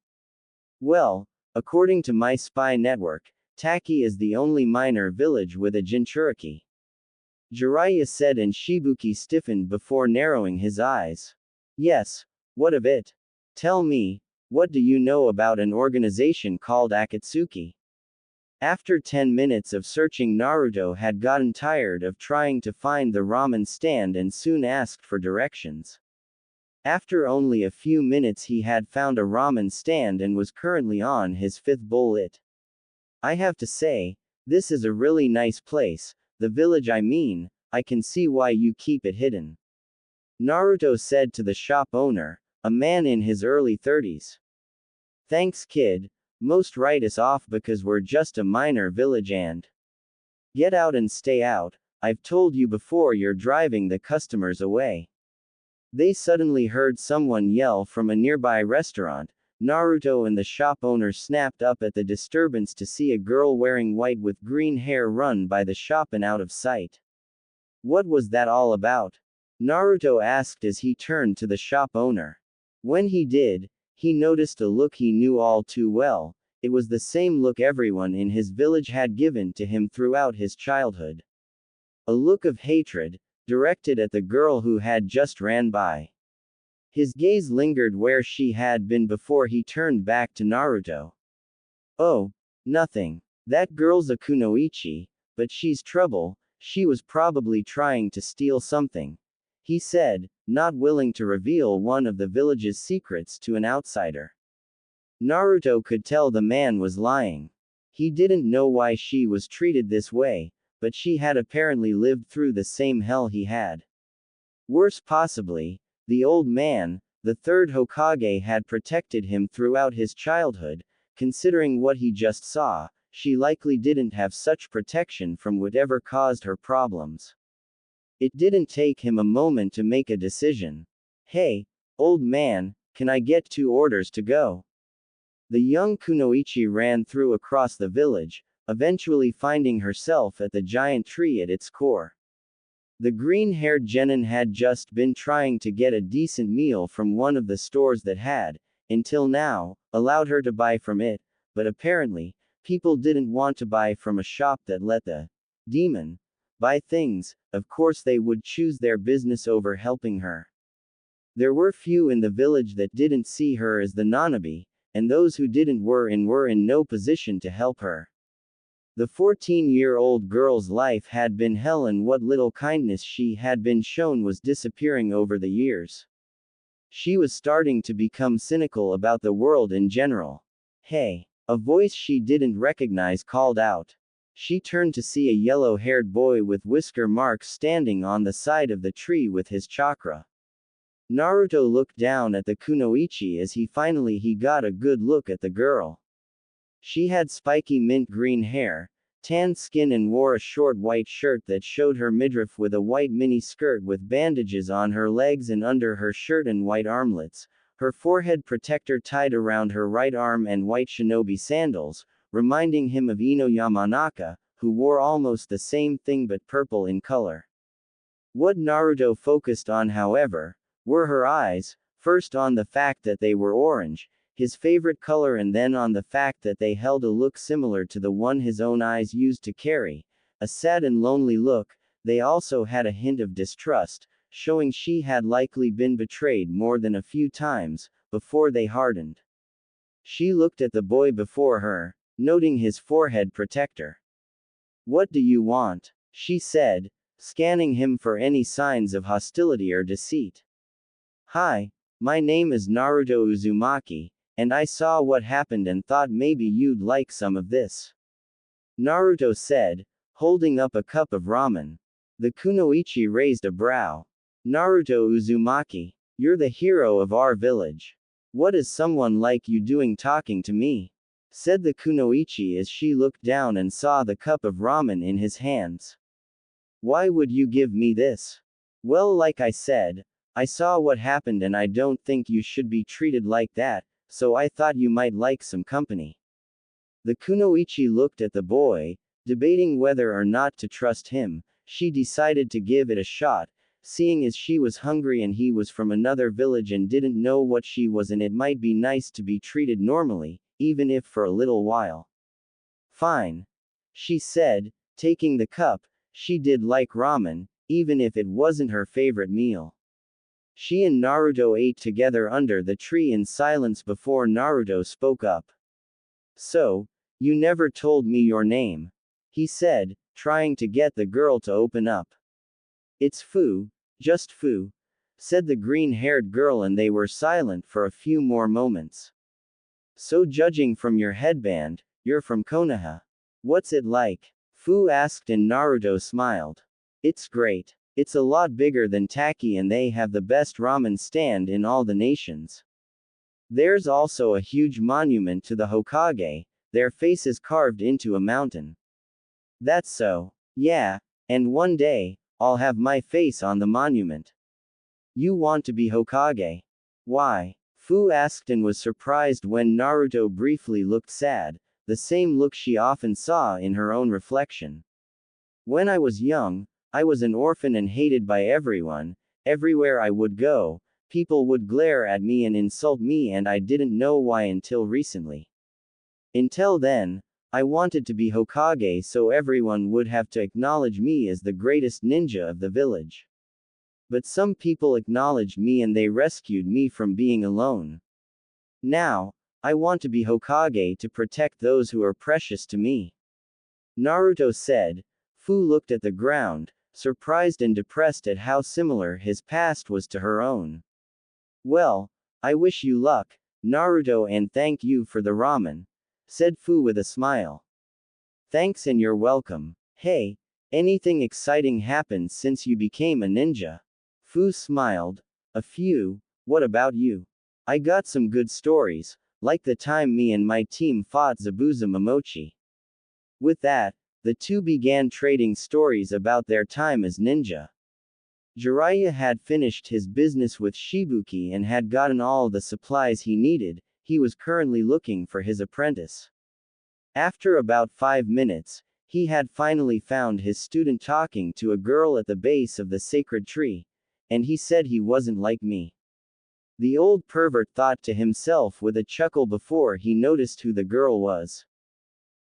Well, according to my spy network, Taki is the only minor village with a Jinchuriki, Jiraiya said, and Shibuki stiffened before narrowing his eyes. Yes, what of it? Tell me, what do you know about an organization called Akatsuki? After 10 minutes of searching, Naruto had gotten tired of trying to find the ramen stand and soon asked for directions. After only a few minutes he had found a ramen stand and was currently on his 5th bowl. I have to say, this is a really nice place. The village I mean, I can see why you keep it hidden, Naruto said to the shop owner, a man in his early 30s. Thanks kid, most write us off because we're just a minor village and get out and stay out, I've told you before you're driving the customers away. They suddenly heard someone yell from a nearby restaurant. Naruto and the shop owner snapped up at the disturbance to see a girl wearing white with green hair run by the shop and out of sight. What was that all about? Naruto asked as he turned to the shop owner. When he did, he noticed a look he knew all too well. It was the same look everyone in his village had given to him throughout his childhood. A look of hatred, directed at the girl who had just ran by. His gaze lingered where she had been before he turned back to Naruto. Oh, nothing. That girl's a kunoichi, but she's trouble, she was probably trying to steal something, he said, not willing to reveal one of the village's secrets to an outsider. Naruto could tell the man was lying. He didn't know why she was treated this way, but she had apparently lived through the same hell he had. Worse possibly, the old man, the third Hokage, had protected him throughout his childhood. Considering what he just saw, she likely didn't have such protection from whatever caused her problems. It didn't take him a moment to make a decision. Hey, old man, can I get 2 orders to go? The young Kunoichi ran through across the village, eventually finding herself at the giant tree at its core. The green-haired genin had just been trying to get a decent meal from one of the stores that had, until now, allowed her to buy from it, but apparently, people didn't want to buy from a shop that let the demon buy things. Of course they would choose their business over helping her. There were few in the village that didn't see her as the Nanabi, and those who didn't were in no position to help her. The 14-year-old girl's life had been hell, and what little kindness she had been shown was disappearing over the years. She was starting to become cynical about the world in general. Hey! A voice she didn't recognize called out. She turned to see a yellow-haired boy with whisker marks standing on the side of the tree with his chakra. Naruto looked down at the Kunoichi as he got a good look at the girl. She had spiky mint green hair, tan skin, and wore a short white shirt that showed her midriff with a white mini skirt with bandages on her legs and under her shirt and white armlets, her forehead protector tied around her right arm, and white shinobi sandals, reminding him of Ino Yamanaka, who wore almost the same thing but purple in color. What Naruto focused on, however, were her eyes, first on the fact that they were orange, his favorite color, and then on the fact that they held a look similar to the one his own eyes used to carry, a sad and lonely look. They also had a hint of distrust, showing she had likely been betrayed more than a few times, before they hardened. She looked at the boy before her, noting his forehead protector. "What do you want?" she said, scanning him for any signs of hostility or deceit. "Hi, my name is Naruto Uzumaki, and I saw what happened and thought maybe you'd like some of this," Naruto said, holding up a cup of ramen. The Kunoichi raised a brow. "Naruto Uzumaki, you're the hero of our village. What is someone like you doing talking to me?" said the Kunoichi as she looked down and saw the cup of ramen in his hands. "Why would you give me this?" "Well, like I said, I saw what happened and I don't think you should be treated like that, so I thought you might like some company." The Kunoichi looked at the boy, debating whether or not to trust him. She decided to give it a shot, seeing as she was hungry and he was from another village and didn't know what she was, and it might be nice to be treated normally, even if for a little while. "Fine," she said, taking the cup. She did like ramen, even if it wasn't her favorite meal. She and Naruto ate together under the tree in silence before Naruto spoke up. "So, you never told me your name," he said, trying to get the girl to open up. "It's Fu, just Fu," said the green-haired girl, and they were silent for a few more moments. "So judging from your headband, you're from Konoha. What's it like?" Fu asked, and Naruto smiled. "It's great. It's a lot bigger than Taki, and they have the best ramen stand in all the nations. There's also a huge monument to the Hokage, their faces carved into a mountain." "That's so. Yeah, and one day, I'll have my face on the monument." "You want to be Hokage? Why?" Fu asked, and was surprised when Naruto briefly looked sad, the same look she often saw in her own reflection. "When I was young, I was an orphan and hated by everyone. Everywhere I would go, people would glare at me and insult me, and I didn't know why until recently. Until then, I wanted to be Hokage so everyone would have to acknowledge me as the greatest ninja of the village. But some people acknowledged me and they rescued me from being alone. Now, I want to be Hokage to protect those who are precious to me," Naruto said. Fu looked at the ground, surprised and depressed at how similar his past was to her own. "Well, I wish you luck, Naruto, and thank you for the ramen," said Fu with a smile. "Thanks, and you're welcome. Hey, Anything exciting happened since you became a ninja? Fu smiled. A few. What about you? I got some good stories, like the time me and my team fought Zabuza Momochi. With that, the two began trading stories about their time as ninja. Jiraiya had finished his business with Shibuki and had gotten all the supplies he needed. He was currently looking for his apprentice. After about 5 minutes, he had finally found his student talking to a girl at the base of the sacred tree, and he said he wasn't like me. The old pervert thought to himself with a chuckle before he noticed who the girl was.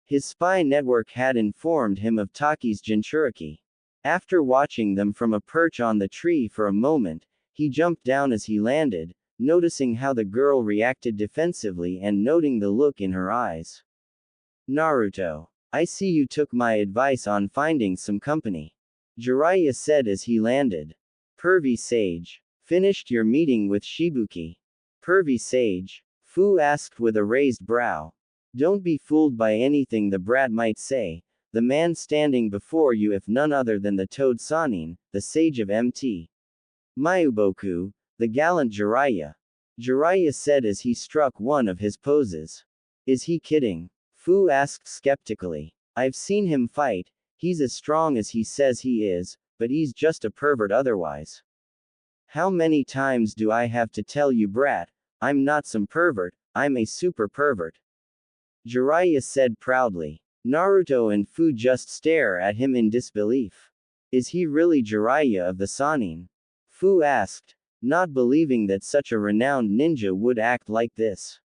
His spy network had informed him of Taki's Jinchuriki. After watching them from a perch on the tree for a moment, he jumped down as he landed, noticing how the girl reacted defensively and noting the look in her eyes. Naruto. I see you took my advice on finding some company. Jiraiya said as he landed. Pervy Sage. Finished your meeting with Shibuki? Pervy Sage? Fu asked with a raised brow. Don't be fooled by anything the brat might say. The man standing before you if none other than the Toad Sanin, the sage of MT. Mayuboku, the gallant Jiraiya. Jiraiya said as he struck one of his poses. Is he kidding? Fu asked skeptically. I've seen him fight, he's as strong as he says he is, but he's just a pervert otherwise. How many times do I have to tell you, brat? I'm not some pervert, I'm a super pervert. Jiraiya said proudly. Naruto and Fu just stare at him in disbelief. Is he really Jiraiya of the Sannin? Fu asked, not believing that such a renowned ninja would act like this.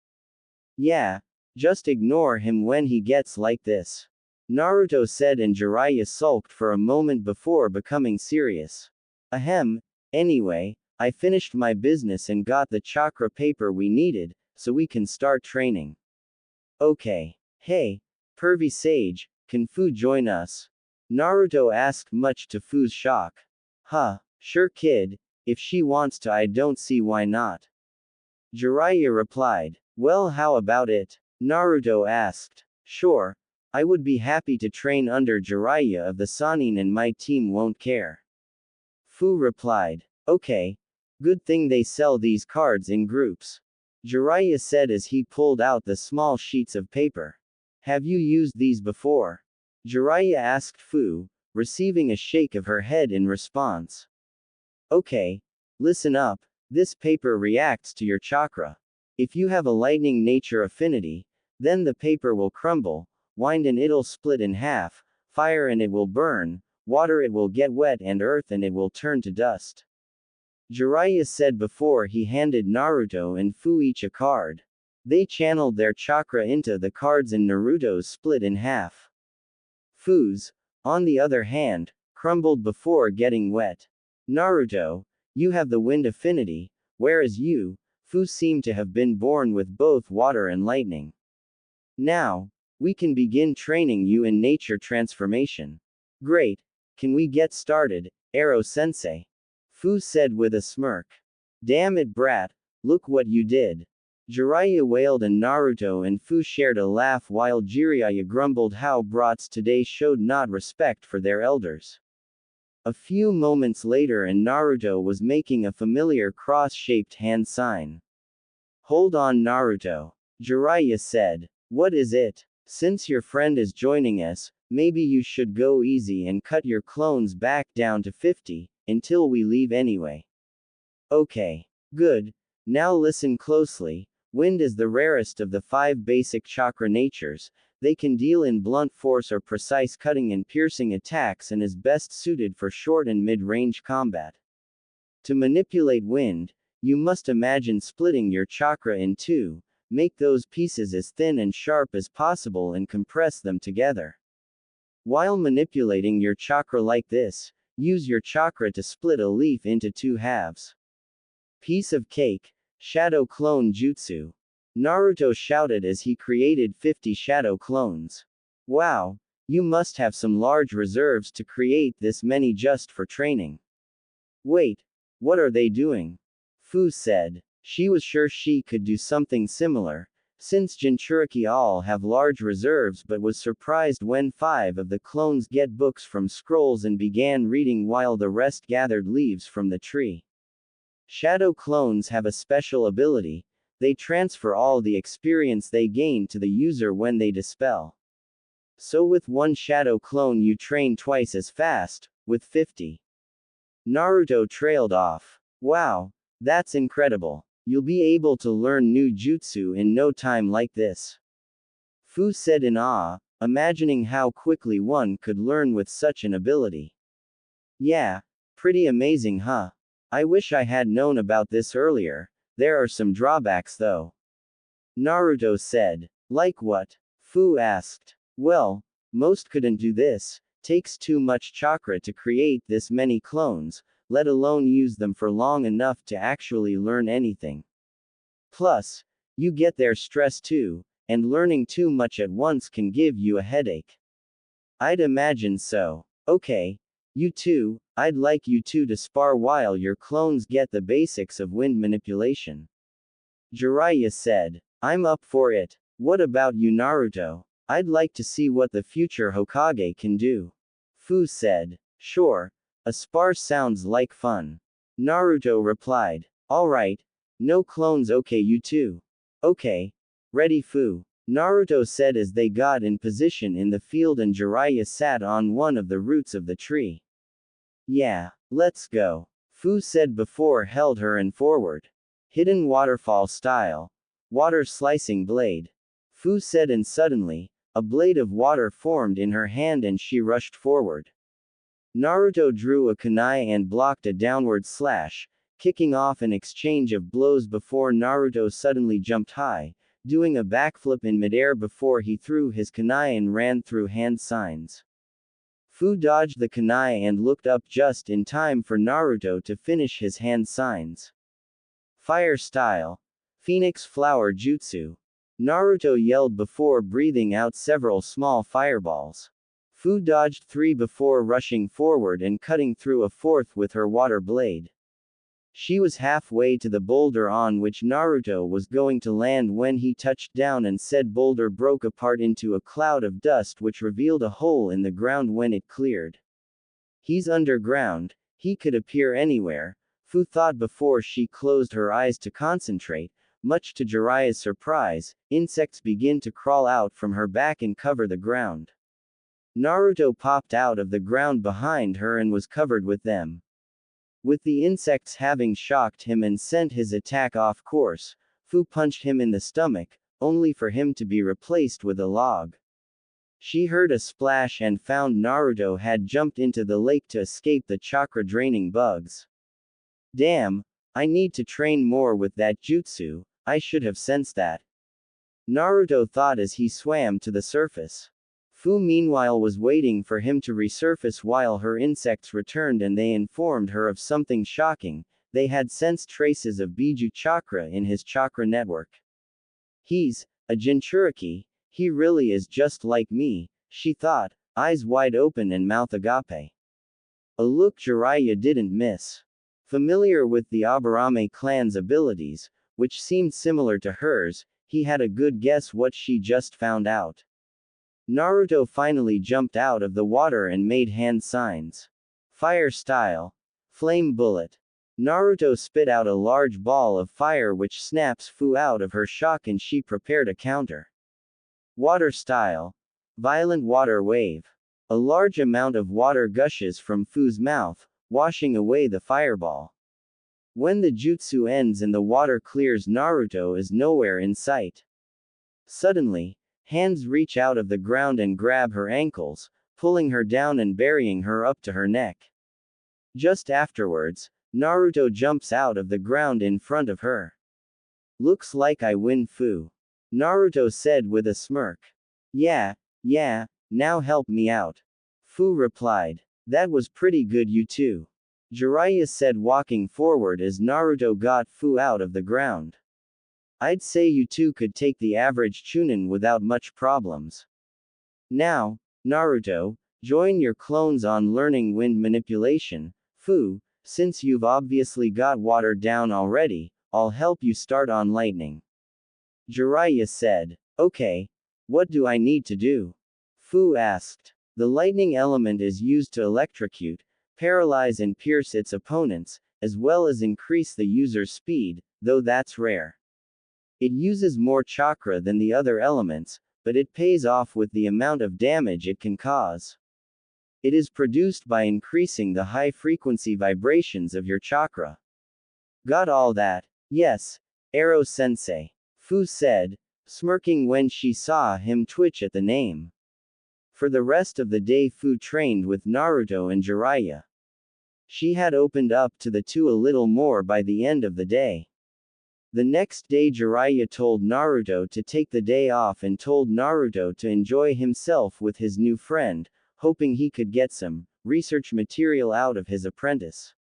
Yeah, just ignore him when he gets like this. Naruto said and Jiraiya sulked for a moment before becoming serious. Ahem, anyway, I finished my business and got the chakra paper we needed, so we can start training. Okay. Hey, Pervy Sage, can Fu join us? Naruto asked much to Fu's shock. Huh, sure kid, if she wants to I don't see why not. Jiraiya replied. Well how about it? Naruto asked. Sure, I would be happy to train under Jiraiya of the Sannin and my team won't care. Fu replied. Okay. Good thing they sell these cards in groups. Jiraiya said as he pulled out the small sheets of paper. Have you used these before? Jiraiya asked Fu, receiving a shake of her head in response. Okay. Listen up, this paper reacts to your chakra. If you have a lightning nature affinity, then the paper will crumble, wind and it'll split in half, fire and it will burn, water it will get wet and earth and it will turn to dust. Jiraiya said before he handed Naruto and Fu each a card. They channeled their chakra into the cards and Naruto's split in half. Fu's, on the other hand, crumbled before getting wet. Naruto, you have the wind affinity, whereas you, Fu seem to have been born with both water and lightning. Now, we can begin training you in nature transformation. Great. Can we get started, Ero-sensei? Fu said with a smirk. Damn it brat, look what you did. Jiraiya wailed and Naruto and Fu shared a laugh while Jiraiya grumbled how brats today showed not respect for their elders. A few moments later and Naruto was making a familiar cross-shaped hand sign. Hold on Naruto. Jiraiya said. What is it? Since your friend is joining us, maybe you should go easy and cut your clones back down to 50, until we leave anyway. Okay. Good. Now listen closely. Wind is the rarest of the 5 basic chakra natures. They can deal in blunt force or precise cutting and piercing attacks and is best suited for short and mid-range combat. To manipulate wind, you must imagine splitting your chakra in two, make those pieces as thin and sharp as possible and compress them together. While manipulating your chakra like this, use your chakra to split a leaf into 2 halves. Piece of cake. Shadow Clone Jutsu. Naruto shouted as he created 50 shadow clones. Wow, you must have some large reserves to create this many just for training. Wait, what are they doing? Fu said. She was sure she could do something similar, Since Jinchuriki all have large reserves, but was surprised when 5 of the clones get books from scrolls and began reading while the rest gathered leaves from the tree. Shadow clones have a special ability. They transfer all the experience they gain to the user when they dispel. So with one shadow clone you train twice as fast, with 50. Naruto trailed off. Wow, that's incredible. You'll be able to learn new jutsu in no time like this. Fu said in awe, imagining how quickly one could learn with such an ability. Yeah, pretty amazing, huh? I wish I had known about this earlier. There are some drawbacks though. Naruto said. Like what? Fu asked. Well, most couldn't do this. Takes too much chakra to create this many clones, let alone use them for long enough to actually learn anything. Plus, you get their stress too, and learning too much at once can give you a headache. I'd imagine so. Okay. You two, I'd like you two to spar while your clones get the basics of wind manipulation. Jiraiya said. I'm up for it. What about you, Naruto? I'd like to see what the future Hokage can do. Fu said. Sure. A spar sounds like fun. Naruto replied. Alright. No clones, okay, you two. Okay. Ready, Fu. Naruto said as they got in position in the field and Jiraiya sat on one of the roots of the tree. Yeah, let's go. Fu said before held her in forward. Hidden waterfall style. Water slicing blade. Fu said and suddenly, a blade of water formed in her hand and she rushed forward. Naruto drew a kunai and blocked a downward slash, kicking off an exchange of blows before Naruto suddenly jumped high, doing a backflip in midair before he threw his kunai and ran through hand signs. Fu dodged the kunai and looked up just in time for Naruto to finish his hand signs. Fire style. Phoenix flower jutsu. Naruto yelled before breathing out several small fireballs. Fu dodged 3 before rushing forward and cutting through a 4th with her water blade. She was halfway to the boulder on which Naruto was going to land when he touched down and said boulder broke apart into a cloud of dust which revealed a hole in the ground when it cleared. He's underground, he could appear anywhere, Fu thought before she closed her eyes to concentrate. Much to Jiraiya's surprise, insects begin to crawl out from her back and cover the ground. Naruto popped out of the ground behind her and was covered with them. With the insects having shocked him and sent his attack off course, Fu punched him in the stomach, only for him to be replaced with a log. She heard a splash and found Naruto had jumped into the lake to escape the chakra-draining bugs. Damn, I need to train more with that jutsu, I should have sensed that. Naruto thought as he swam to the surface. Fu meanwhile was waiting for him to resurface while her insects returned and they informed her of something shocking. They had sensed traces of Biju chakra in his chakra network. He's a Jinchuriki, he really is just like me, she thought, eyes wide open and mouth agape. A look Jiraiya didn't miss. Familiar with the Aburame clan's abilities, which seemed similar to hers, he had a good guess what she just found out. Naruto finally jumped out of the water and made hand signs. Fire style. Flame bullet. Naruto spit out a large ball of fire which snaps Fu out of her shock and she prepared a counter. Water style. Violent water wave. A large amount of water gushes from Fu's mouth, washing away the fireball. When the jutsu ends and the water clears, Naruto is nowhere in sight. Suddenly, hands reach out of the ground and grab her ankles, pulling her down and burying her up to her neck. Just afterwards, Naruto jumps out of the ground in front of her. Looks like I win, Fu. Naruto said with a smirk. Yeah, now help me out. Fu replied. That was pretty good, you two. Jiraiya said walking forward as Naruto got Fu out of the ground. I'd say you two could take the average Chunin without much problems. Now, Naruto, join your clones on learning wind manipulation. Fu, since you've obviously got water down already, I'll help you start on lightning. Jiraiya said. Okay. What do I need to do? Fu asked. The lightning element is used to electrocute, paralyze and pierce its opponents, as well as increase the user's speed, though that's rare. It uses more chakra than the other elements, but it pays off with the amount of damage it can cause. It is produced by increasing the high-frequency vibrations of your chakra. Got all that? Yes, Arrow-sensei. Fu said, smirking when she saw him twitch at the name. For the rest of the day Fu trained with Naruto and Jiraiya. She had opened up to the two a little more by the end of the day. The next day Jiraiya told Naruto to take the day off and told Naruto to enjoy himself with his new friend, hoping he could get some research material out of his apprentice.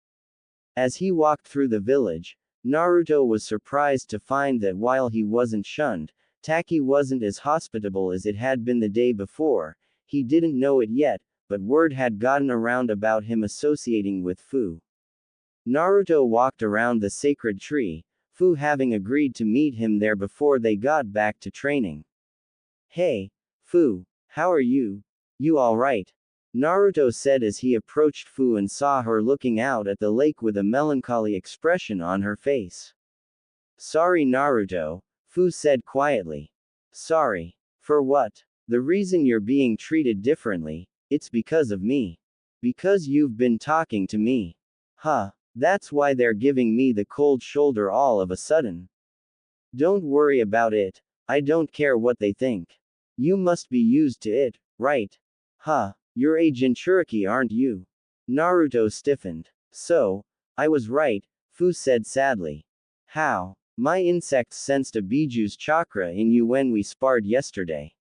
As he walked through the village, Naruto was surprised to find that while he wasn't shunned, Taki wasn't as hospitable as it had been the day before. He didn't know it yet, but word had gotten around about him associating with Fu. Naruto walked around the sacred tree, Fu having agreed to meet him there before they got back to training. Hey, Fu, how are you? You alright? Naruto said as he approached Fu and saw her looking out at the lake with a melancholy expression on her face. Sorry Naruto, Fu said quietly. Sorry. For what? The reason you're being treated differently, it's because of me. Because you've been talking to me. Huh, that's why they're giving me the cold shoulder all of a sudden. Don't worry about it, I don't care what they think. You must be used to it, right? Huh, you're a Jinchuriki aren't you? Naruto stiffened. So, I was right, Fu said sadly. How? My insects sensed a Biju's chakra in you when we sparred yesterday.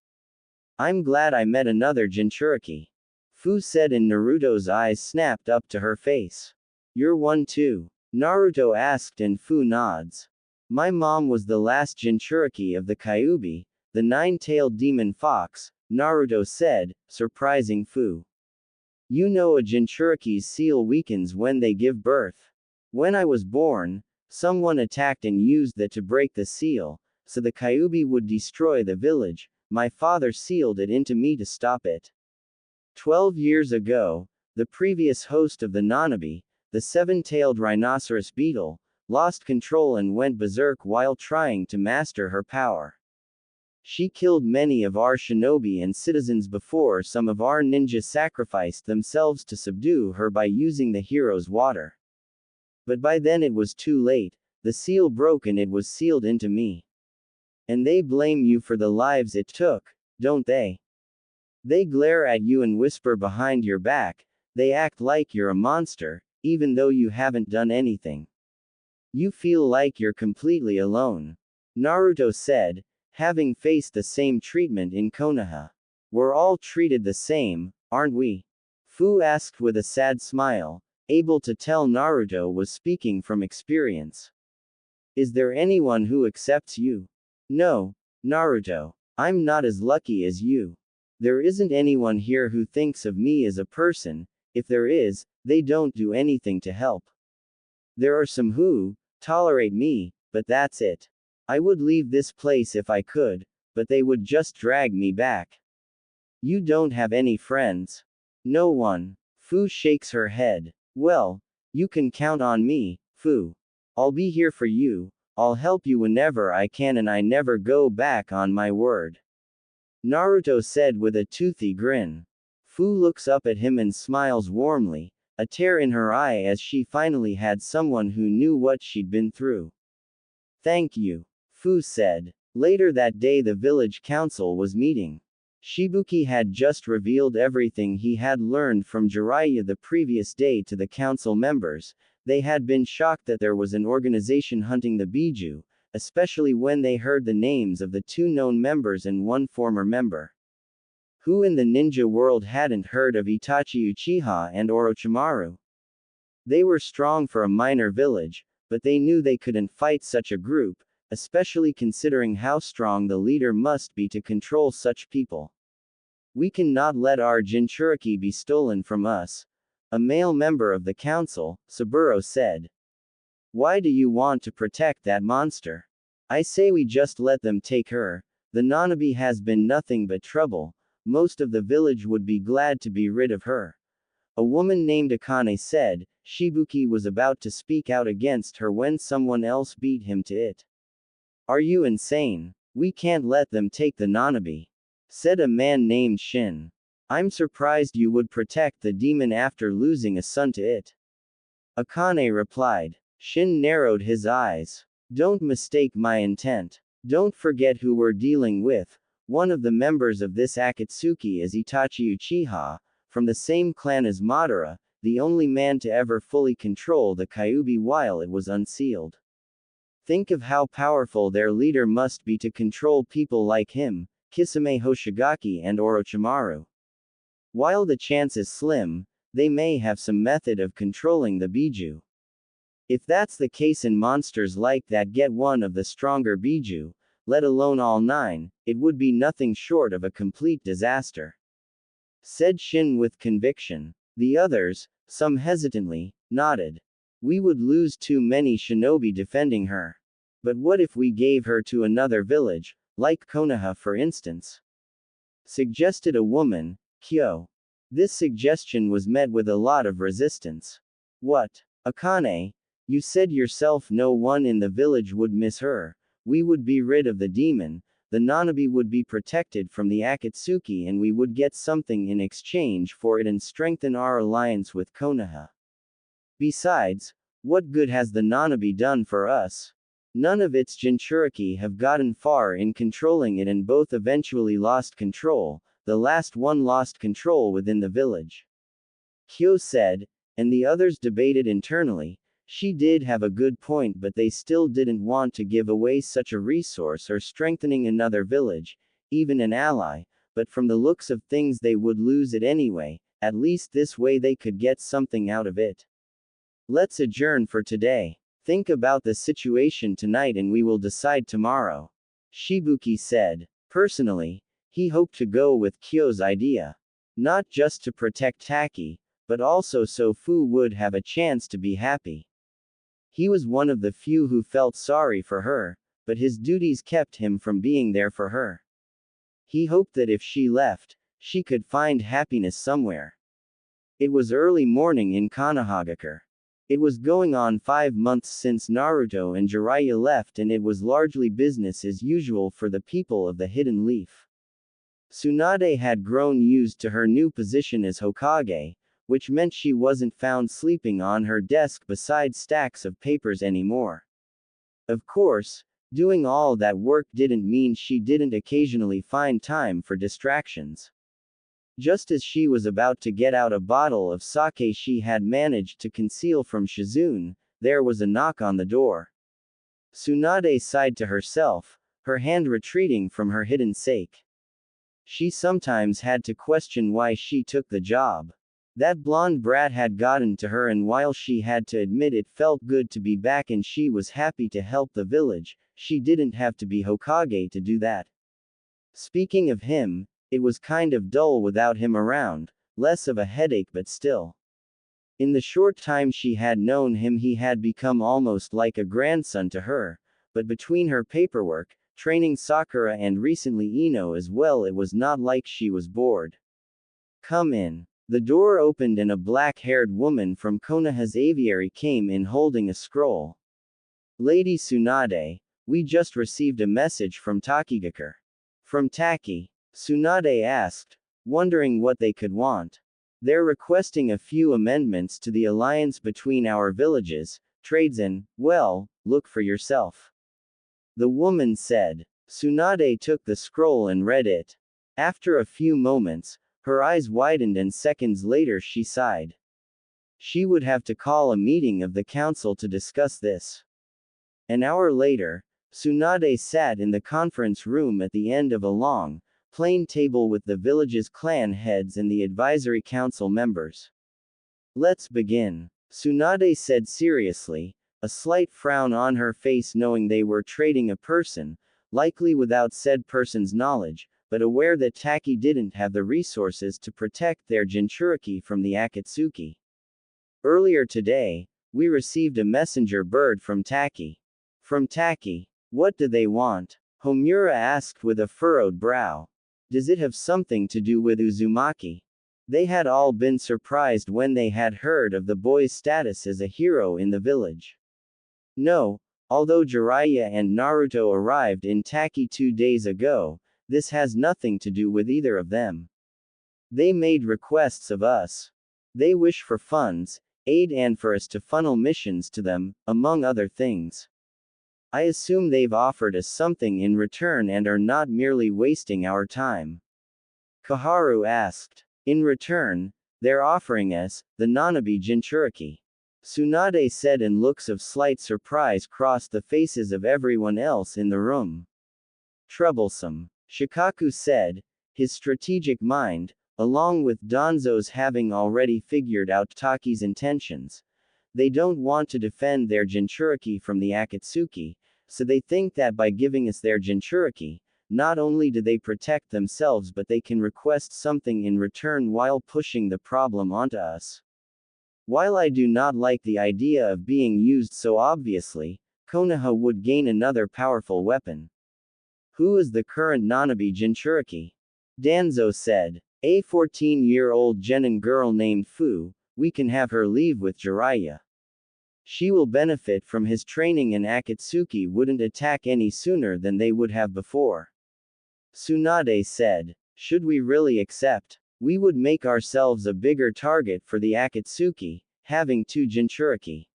I'm glad I met another Jinchuriki. Fu said and Naruto's eyes snapped up to her face. You're one too? Naruto asked and Fu nods. My mom was the last Jinchuriki of the Kyuubi, the nine-tailed demon fox, Naruto said, surprising Fu. You know a Jinchuriki's seal weakens when they give birth. When I was born, someone attacked and used that to break the seal, so the Kyuubi would destroy the village. My father sealed it into me to stop it. 12 years ago, the previous host of the Nanabi, the seven-tailed rhinoceros beetle, lost control and went berserk while trying to master her power. She killed many of our shinobi and citizens before some of our ninjas sacrificed themselves to subdue her by using the hero's water. But by then it was too late, the seal broke and it was sealed into me. And they blame you for the lives it took, don't they? They glare at you and whisper behind your back, they act like you're a monster, even though you haven't done anything. You feel like you're completely alone. Naruto said, having faced the same treatment in Konoha. We're all treated the same, aren't we? Fu asked with a sad smile, able to tell Naruto was speaking from experience. Is there anyone who accepts you? No, Naruto. I'm not as lucky as you. There isn't anyone here who thinks of me as a person. If there is, they don't do anything to help. There are some who tolerate me, but that's it. I would leave this place if I could, but they would just drag me back. You don't have any friends? No one. Fu shakes her head. Well, you can count on me, Fu. I'll be here for you. I'll help you whenever I can and I never go back on my word. Naruto said with a toothy grin. Fu looks up at him and smiles warmly, a tear in her eye as she finally had someone who knew what she'd been through. Thank you, Fu said. Later that day the village council was meeting. Shibuki had just revealed everything he had learned from Jiraiya the previous day to the council members. They had been shocked that there was an organization hunting the Biju, especially when they heard the names of the two known members and one former member. Who in the ninja world hadn't heard of Itachi Uchiha and Orochimaru? They were strong for a minor village, but they knew they couldn't fight such a group, especially considering how strong the leader must be to control such people. We cannot let our Jinchuriki be stolen from us. A male member of the council, Saburo said. Why do you want to protect that monster? I say we just let them take her. The Nanabi has been nothing but trouble. Most of the village would be glad to be rid of her. A woman named Akane said. Shibuki was about to speak out against her when someone else beat him to it. Are you insane? We can't let them take the Nanabi, said a man named Shin. I'm surprised you would protect the demon after losing a son to it. Akane replied. Shin narrowed his eyes. Don't mistake my intent. Don't forget who we're dealing with. One of the members of this Akatsuki is Itachi Uchiha, from the same clan as Madara, the only man to ever fully control the Kyuubi while it was unsealed. Think of how powerful their leader must be to control people like him, Kisame Hoshigaki and Orochimaru. While the chance is slim, they may have some method of controlling the Biju. If that's the case and monsters like that get one of the stronger Biju, let alone all 9, it would be nothing short of a complete disaster, said Shin with conviction. The others, some hesitantly, nodded. We would lose too many shinobi defending her. But what if we gave her to another village, like Konoha for instance? Suggested a woman, Kyo. This suggestion was met with a lot of resistance. What? Akane? You said yourself no one in the village would miss her. We would be rid of the demon, the Nanabi would be protected from the Akatsuki and we would get something in exchange for it and strengthen our alliance with Konoha. Besides, what good has the Nanabi done for us? None of its Jinchuriki have gotten far in controlling it and both eventually lost control, the last one lost control within the village. Kyo said, and the others debated internally. She did have a good point but they still didn't want to give away such a resource or strengthening another village, even an ally, but from the looks of things they would lose it anyway, at least this way they could get something out of it. Let's adjourn for today. Think about the situation tonight and we will decide tomorrow, Shibuki said. Personally, he hoped to go with Kyo's idea. Not just to protect Taki, but also so Fu would have a chance to be happy. He was one of the few who felt sorry for her, but his duties kept him from being there for her. He hoped that if she left, she could find happiness somewhere. It was early morning in Konohagakure. It was going on 5 months since Naruto and Jiraiya left and it was largely business as usual for the people of the Hidden Leaf. Tsunade had grown used to her new position as Hokage, which meant she wasn't found sleeping on her desk beside stacks of papers anymore. Of course, doing all that work didn't mean she didn't occasionally find time for distractions. Just as she was about to get out a bottle of sake she had managed to conceal from Shizune, there was a knock on the door. Tsunade sighed to herself, her hand retreating from her hidden sake. She sometimes had to question why she took the job. That blonde brat had gotten to her and while she had to admit it felt good to be back and she was happy to help the village, she didn't have to be Hokage to do that. Speaking of him, it was kind of dull without him around, less of a headache but still. In the short time she had known him he had become almost like a grandson to her, but between her paperwork, training Sakura and recently Ino as well it was not like she was bored. Come in. The door opened and a black-haired woman from Konoha's aviary came in holding a scroll. Lady Tsunade, we just received a message from Takigakure. From Taki? Tsunade asked, wondering what they could want. They're requesting a few amendments to the alliance between our villages, trades and, well, look for yourself. The woman said. Tsunade took the scroll and read it. After a few moments, her eyes widened and seconds later she sighed. She would have to call a meeting of the council to discuss this. An hour later, Tsunade sat in the conference room at the end of a long, plain table with the village's clan heads and the advisory council members. Let's begin, Tsunade said seriously, a slight frown on her face knowing they were trading a person, likely without said person's knowledge, but aware that Taki didn't have the resources to protect their Jinchuriki from the Akatsuki. Earlier today, we received a messenger bird from Taki. From Taki. What do they want? Homura asked with a furrowed brow. Does it have something to do with Uzumaki? They had all been surprised when they had heard of the boy's status as a hero in the village. No, although Jiraiya and Naruto arrived in Taki 2 days ago, this has nothing to do with either of them. They made requests of us. They wish for funds, aid and for us to funnel missions to them, among other things. I assume they've offered us something in return and are not merely wasting our time. Koharu asked. In return, they're offering us, the Nanabi Jinchuriki. Tsunade said, and looks of slight surprise crossed the faces of everyone else in the room. Troublesome. Shikaku said, his strategic mind, along with Danzo's having already figured out Taki's intentions. They don't want to defend their Jinchuriki from the Akatsuki, so they think that by giving us their Jinchuriki, not only do they protect themselves but they can request something in return while pushing the problem onto us. While I do not like the idea of being used so obviously, Konoha would gain another powerful weapon. Who is the current Nanabi Jinchuriki? Danzo said. A 14-year-old genin girl named Fu, we can have her leave with Jiraiya. She will benefit from his training and Akatsuki wouldn't attack any sooner than they would have before. Tsunade said. Should we really accept? We would make ourselves a bigger target for the Akatsuki, having 2 Jinchuriki.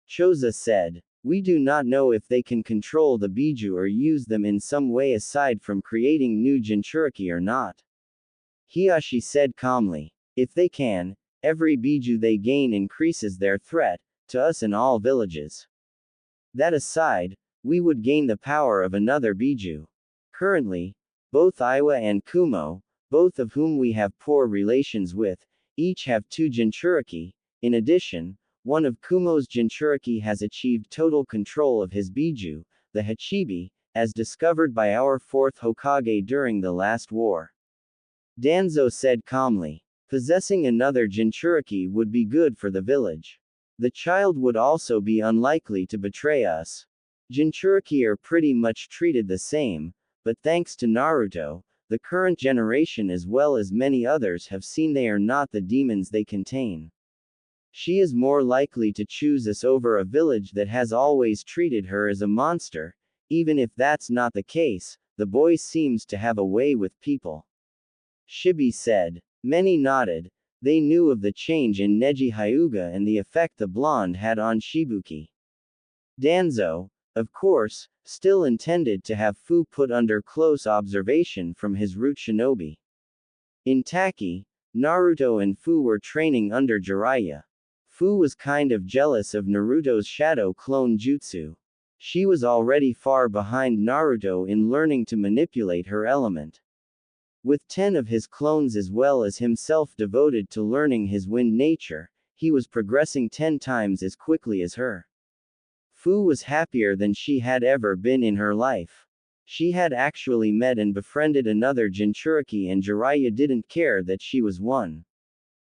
Choza said. We do not know if they can control the Biju or use them in some way aside from creating new Jinchuriki or not. Hiyashi said calmly. If they can, every Biju they gain increases their threat to us in all villages. That aside, we would gain the power of another Biju. Currently, both Iwa and Kumo, both of whom we have poor relations with, each have 2 Jinchuriki. In addition, one of Kumo's Jinchuriki has achieved total control of his Biju, the Hachibi, as discovered by our 4th Hokage during the last war. Danzo said calmly. Possessing another Jinchuriki would be good for the village. The child would also be unlikely to betray us. Jinchuriki are pretty much treated the same, but thanks to Naruto, the current generation as well as many others have seen they are not the demons they contain. She is more likely to choose us over a village that has always treated her as a monster. Even if that's not the case, the boy seems to have a way with people. Shibi said. Many nodded. They knew of the change in Neji Hyuga and the effect the blonde had on Shibuki. Danzo, of course, still intended to have Fu put under close observation from his root shinobi. In Taki, Naruto and Fu were training under Jiraiya. Fu was kind of jealous of Naruto's shadow clone jutsu. She was already far behind Naruto in learning to manipulate her element. With 10 of his clones as well as himself devoted to learning his wind nature, he was progressing 10 times as quickly as her. Fu was happier than she had ever been in her life. She had actually met and befriended another Jinchuriki and Jiraiya didn't care that she was one.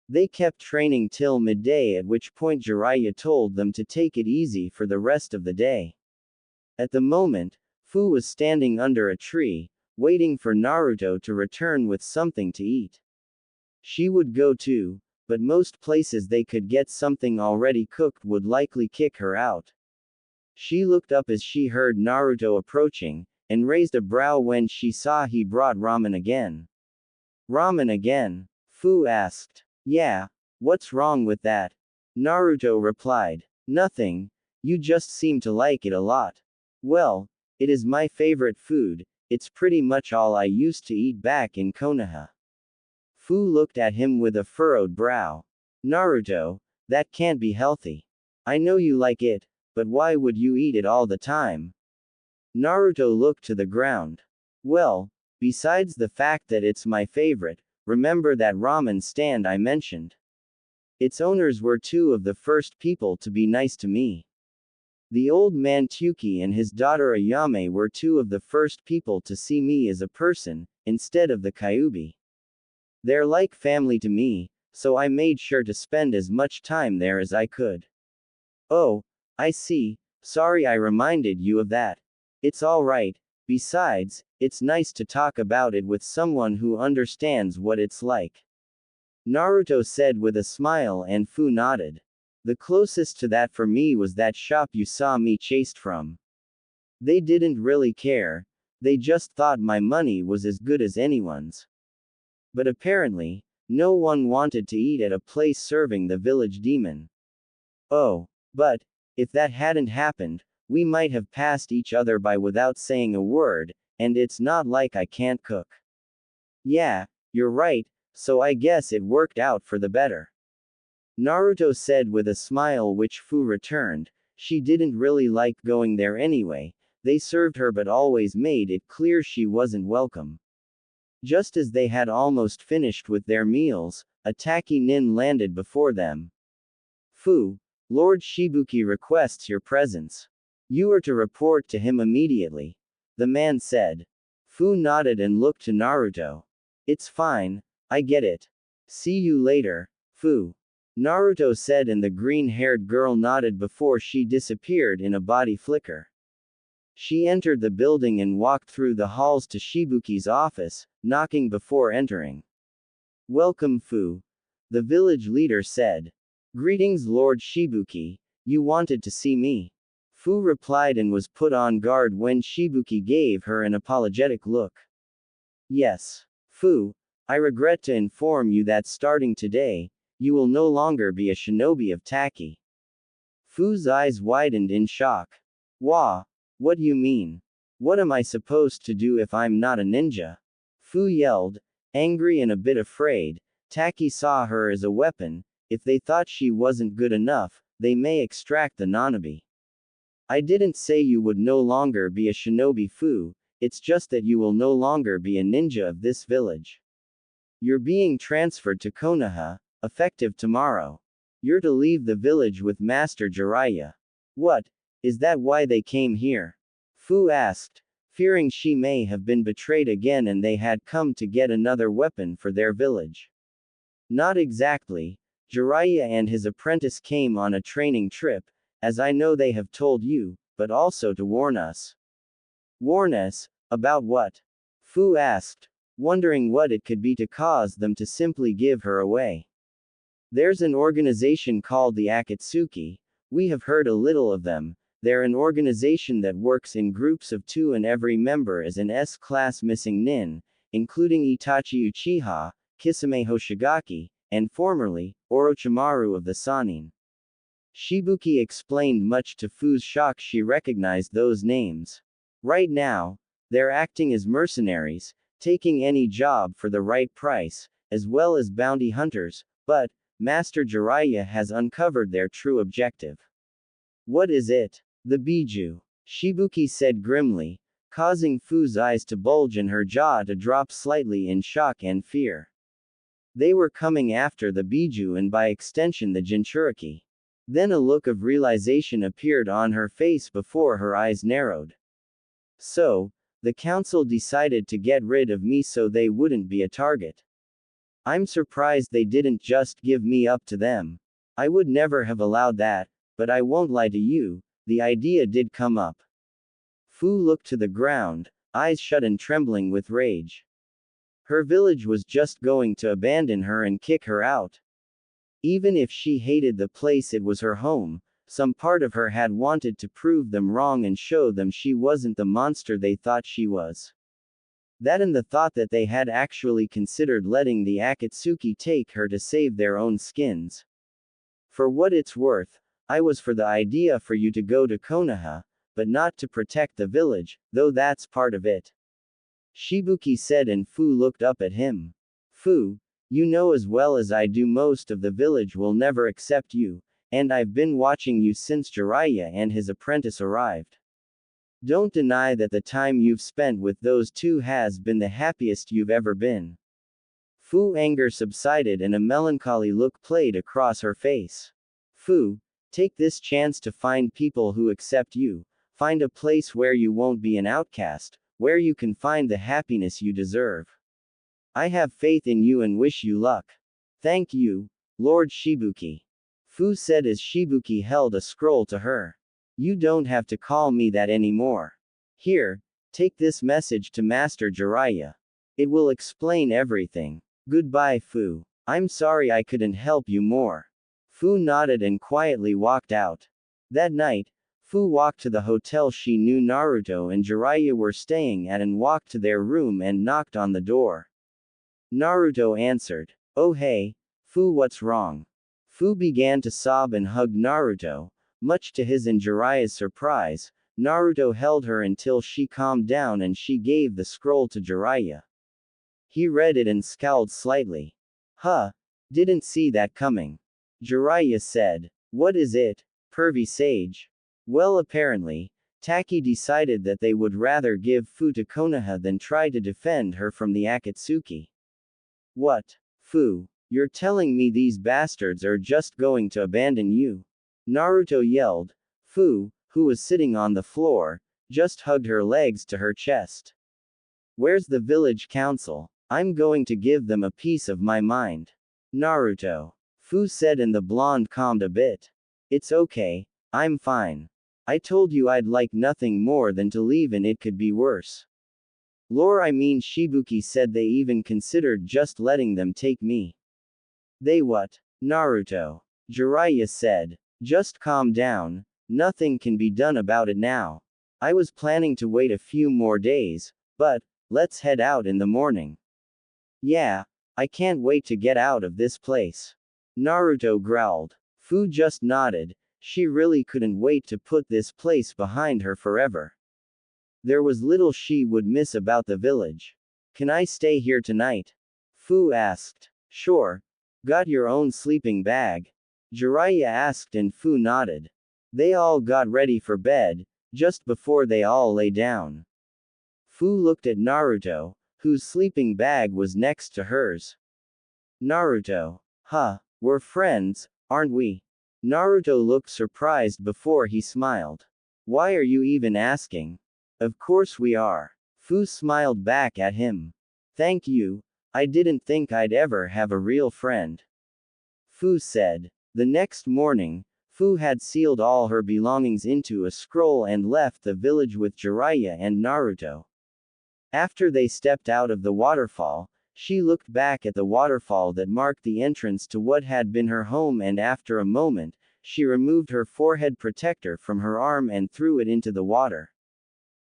They kept training till midday, at which point Jiraiya told them to take it easy for the rest of the day. At the moment, Fu was standing under a tree, waiting for Naruto to return with something to eat. She would go too, but most places they could get something already cooked would likely kick her out. She looked up as she heard Naruto approaching, and raised a brow when she saw he brought ramen again. Ramen again? Fu asked. Yeah, what's wrong with that? Naruto replied. Nothing, you just seem to like it a lot. Well, it is my favorite food. It's pretty much all I used to eat back in Konoha. Fu looked at him with a furrowed brow. Naruto, that can't be healthy. I know you like it, but why would you eat it all the time? Naruto looked to the ground. Well, besides the fact that it's my favorite, remember that ramen stand I mentioned? Its owners were 2 of the first people to be nice to me. The old man Tuki and his daughter Ayame were 2 of the first people to see me as a person, instead of the Kyuubi. They're like family to me, so I made sure to spend as much time there as I could. Oh, I see, sorry I reminded you of that. It's alright, besides, it's nice to talk about it with someone who understands what it's like. Naruto said with a smile and Fu nodded. The closest to that for me was that shop you saw me chased from. They didn't really care, they just thought my money was as good as anyone's. But apparently, no one wanted to eat at a place serving the village demon. Oh, but, if that hadn't happened, we might have passed each other by without saying a word, and it's not like I can't cook. Yeah, you're right, so I guess it worked out for the better. Naruto said with a smile which Fu returned. She didn't really like going there anyway, they served her but always made it clear she wasn't welcome. Just as they had almost finished with their meals, a Taki nin landed before them. Fu, Lord Shibuki requests your presence. You are to report to him immediately. The man said. Fu nodded and looked to Naruto. It's fine, I get it. See you later, Fu. Naruto said and the green-haired girl nodded before she disappeared in a body flicker. She entered the building and walked through the halls to Shibuki's office, knocking before entering. Welcome Fu. The village leader said. Greetings Lord Shibuki, you wanted to see me. Fu replied and was put on guard when Shibuki gave her an apologetic look. Yes. Fu, I regret to inform you that starting today, you will no longer be a shinobi of Taki. Fu's eyes widened in shock. Wah, what do you mean? What am I supposed to do if I'm not a ninja? Fu yelled, angry and a bit afraid. Taki saw her as a weapon. If they thought she wasn't good enough, they may extract the Nanabi. I didn't say you would no longer be a shinobi Fu, it's just that you will no longer be a ninja of this village. You're being transferred to Konoha, effective tomorrow. You're to leave the village with Master Jiraiya. What? Is that why they came here? Fu asked, fearing she may have been betrayed again and they had come to get another weapon for their village. Not exactly. Jiraiya and his apprentice came on a training trip, as I know they have told you, but also to warn us. Warn us? About what? Fu asked, wondering what it could be to cause them to simply give her away. There's an organization called the Akatsuki, we have heard a little of them. They're an organization that works in groups of 2 and every member is an S-class missing nin, including Itachi Uchiha, Kisame Hoshigaki, and formerly, Orochimaru of the Sannin. Shibuki explained much to Fu's shock she recognized those names. Right now, they're acting as mercenaries, taking any job for the right price, as well as bounty hunters, but, Master Jiraiya has uncovered their true objective. What is it? The Biju. Shibuki said grimly, causing Fu's eyes to bulge and her jaw to drop slightly in shock and fear. They were coming after the Biju and by extension the Jinchuriki. Then a look of realization appeared on her face before her eyes narrowed. So, the council decided to get rid of me so they wouldn't be a target. I'm surprised they didn't just give me up to them. I would never have allowed that, but I won't lie to you, the idea did come up. Fu looked to the ground, eyes shut and trembling with rage. Her village was just going to abandon her and kick her out. Even if she hated the place it was her home, some part of her had wanted to prove them wrong and show them she wasn't the monster they thought she was. That and the thought that they had actually considered letting the Akatsuki take her to save their own skins. For what it's worth, I was for the idea for you to go to Konoha, but not to protect the village, though that's part of it. Shibuki said and Fu looked up at him. Fu, you know as well as I do most of the village will never accept you, and I've been watching you since Jiraiya and his apprentice arrived. Don't deny that the time you've spent with those two has been the happiest you've ever been. Fu's anger subsided and a melancholy look played across her face. Fu, take this chance to find people who accept you, find a place where you won't be an outcast, where you can find the happiness you deserve. I have faith in you and wish you luck. Thank you, Lord Shibuki. Fu said as Shibuki held a scroll to her. You don't have to call me that anymore. Here, take this message to Master Jiraiya. It will explain everything. Goodbye, Fu. I'm sorry I couldn't help you more. Fu nodded and quietly walked out. That night, Fu walked to the hotel she knew Naruto and Jiraiya were staying at and walked to their room and knocked on the door. Naruto answered. Oh hey, Fu, what's wrong? Fu began to sob and hugged Naruto. Much to his and Jiraiya's surprise, Naruto held her until she calmed down and she gave the scroll to Jiraiya. He read it and scowled slightly. Huh, didn't see that coming. Jiraiya said. What is it, pervy sage? Well, apparently, Taki decided that they would rather give Fu to Konoha than try to defend her from the Akatsuki. What? Fu, you're telling me these bastards are just going to abandon you? Naruto yelled. Fu, who was sitting on the floor, just hugged her legs to her chest. Where's the village council? I'm going to give them a piece of my mind. Naruto. Fu said, and the blonde calmed a bit. It's okay, I'm fine. I told you I'd like nothing more than to leave and it could be worse. I mean Shibuki said they even considered just letting them take me. They what? Naruto. Jiraiya said. Just calm down, nothing can be done about it now. I was planning to wait a few more days, but, let's head out in the morning. Yeah, I can't wait to get out of this place. Naruto growled. Fu just nodded. She really couldn't wait to put this place behind her forever. There was little she would miss about the village. Can I stay here tonight? Fu asked. Sure. Got your own sleeping bag? Jiraiya asked and Fu nodded. They all got ready for bed, just before they all lay down. Fu looked at Naruto, whose sleeping bag was next to hers. Naruto. Huh, we're friends, aren't we? Naruto looked surprised before he smiled. Why are you even asking? Of course we are. Fu smiled back at him. Thank you, I didn't think I'd ever have a real friend. Fu said. The next morning, Fu had sealed all her belongings into a scroll and left the village with Jiraiya and Naruto. After they stepped out of the waterfall, she looked back at the waterfall that marked the entrance to what had been her home, and after a moment, she removed her forehead protector from her arm and threw it into the water.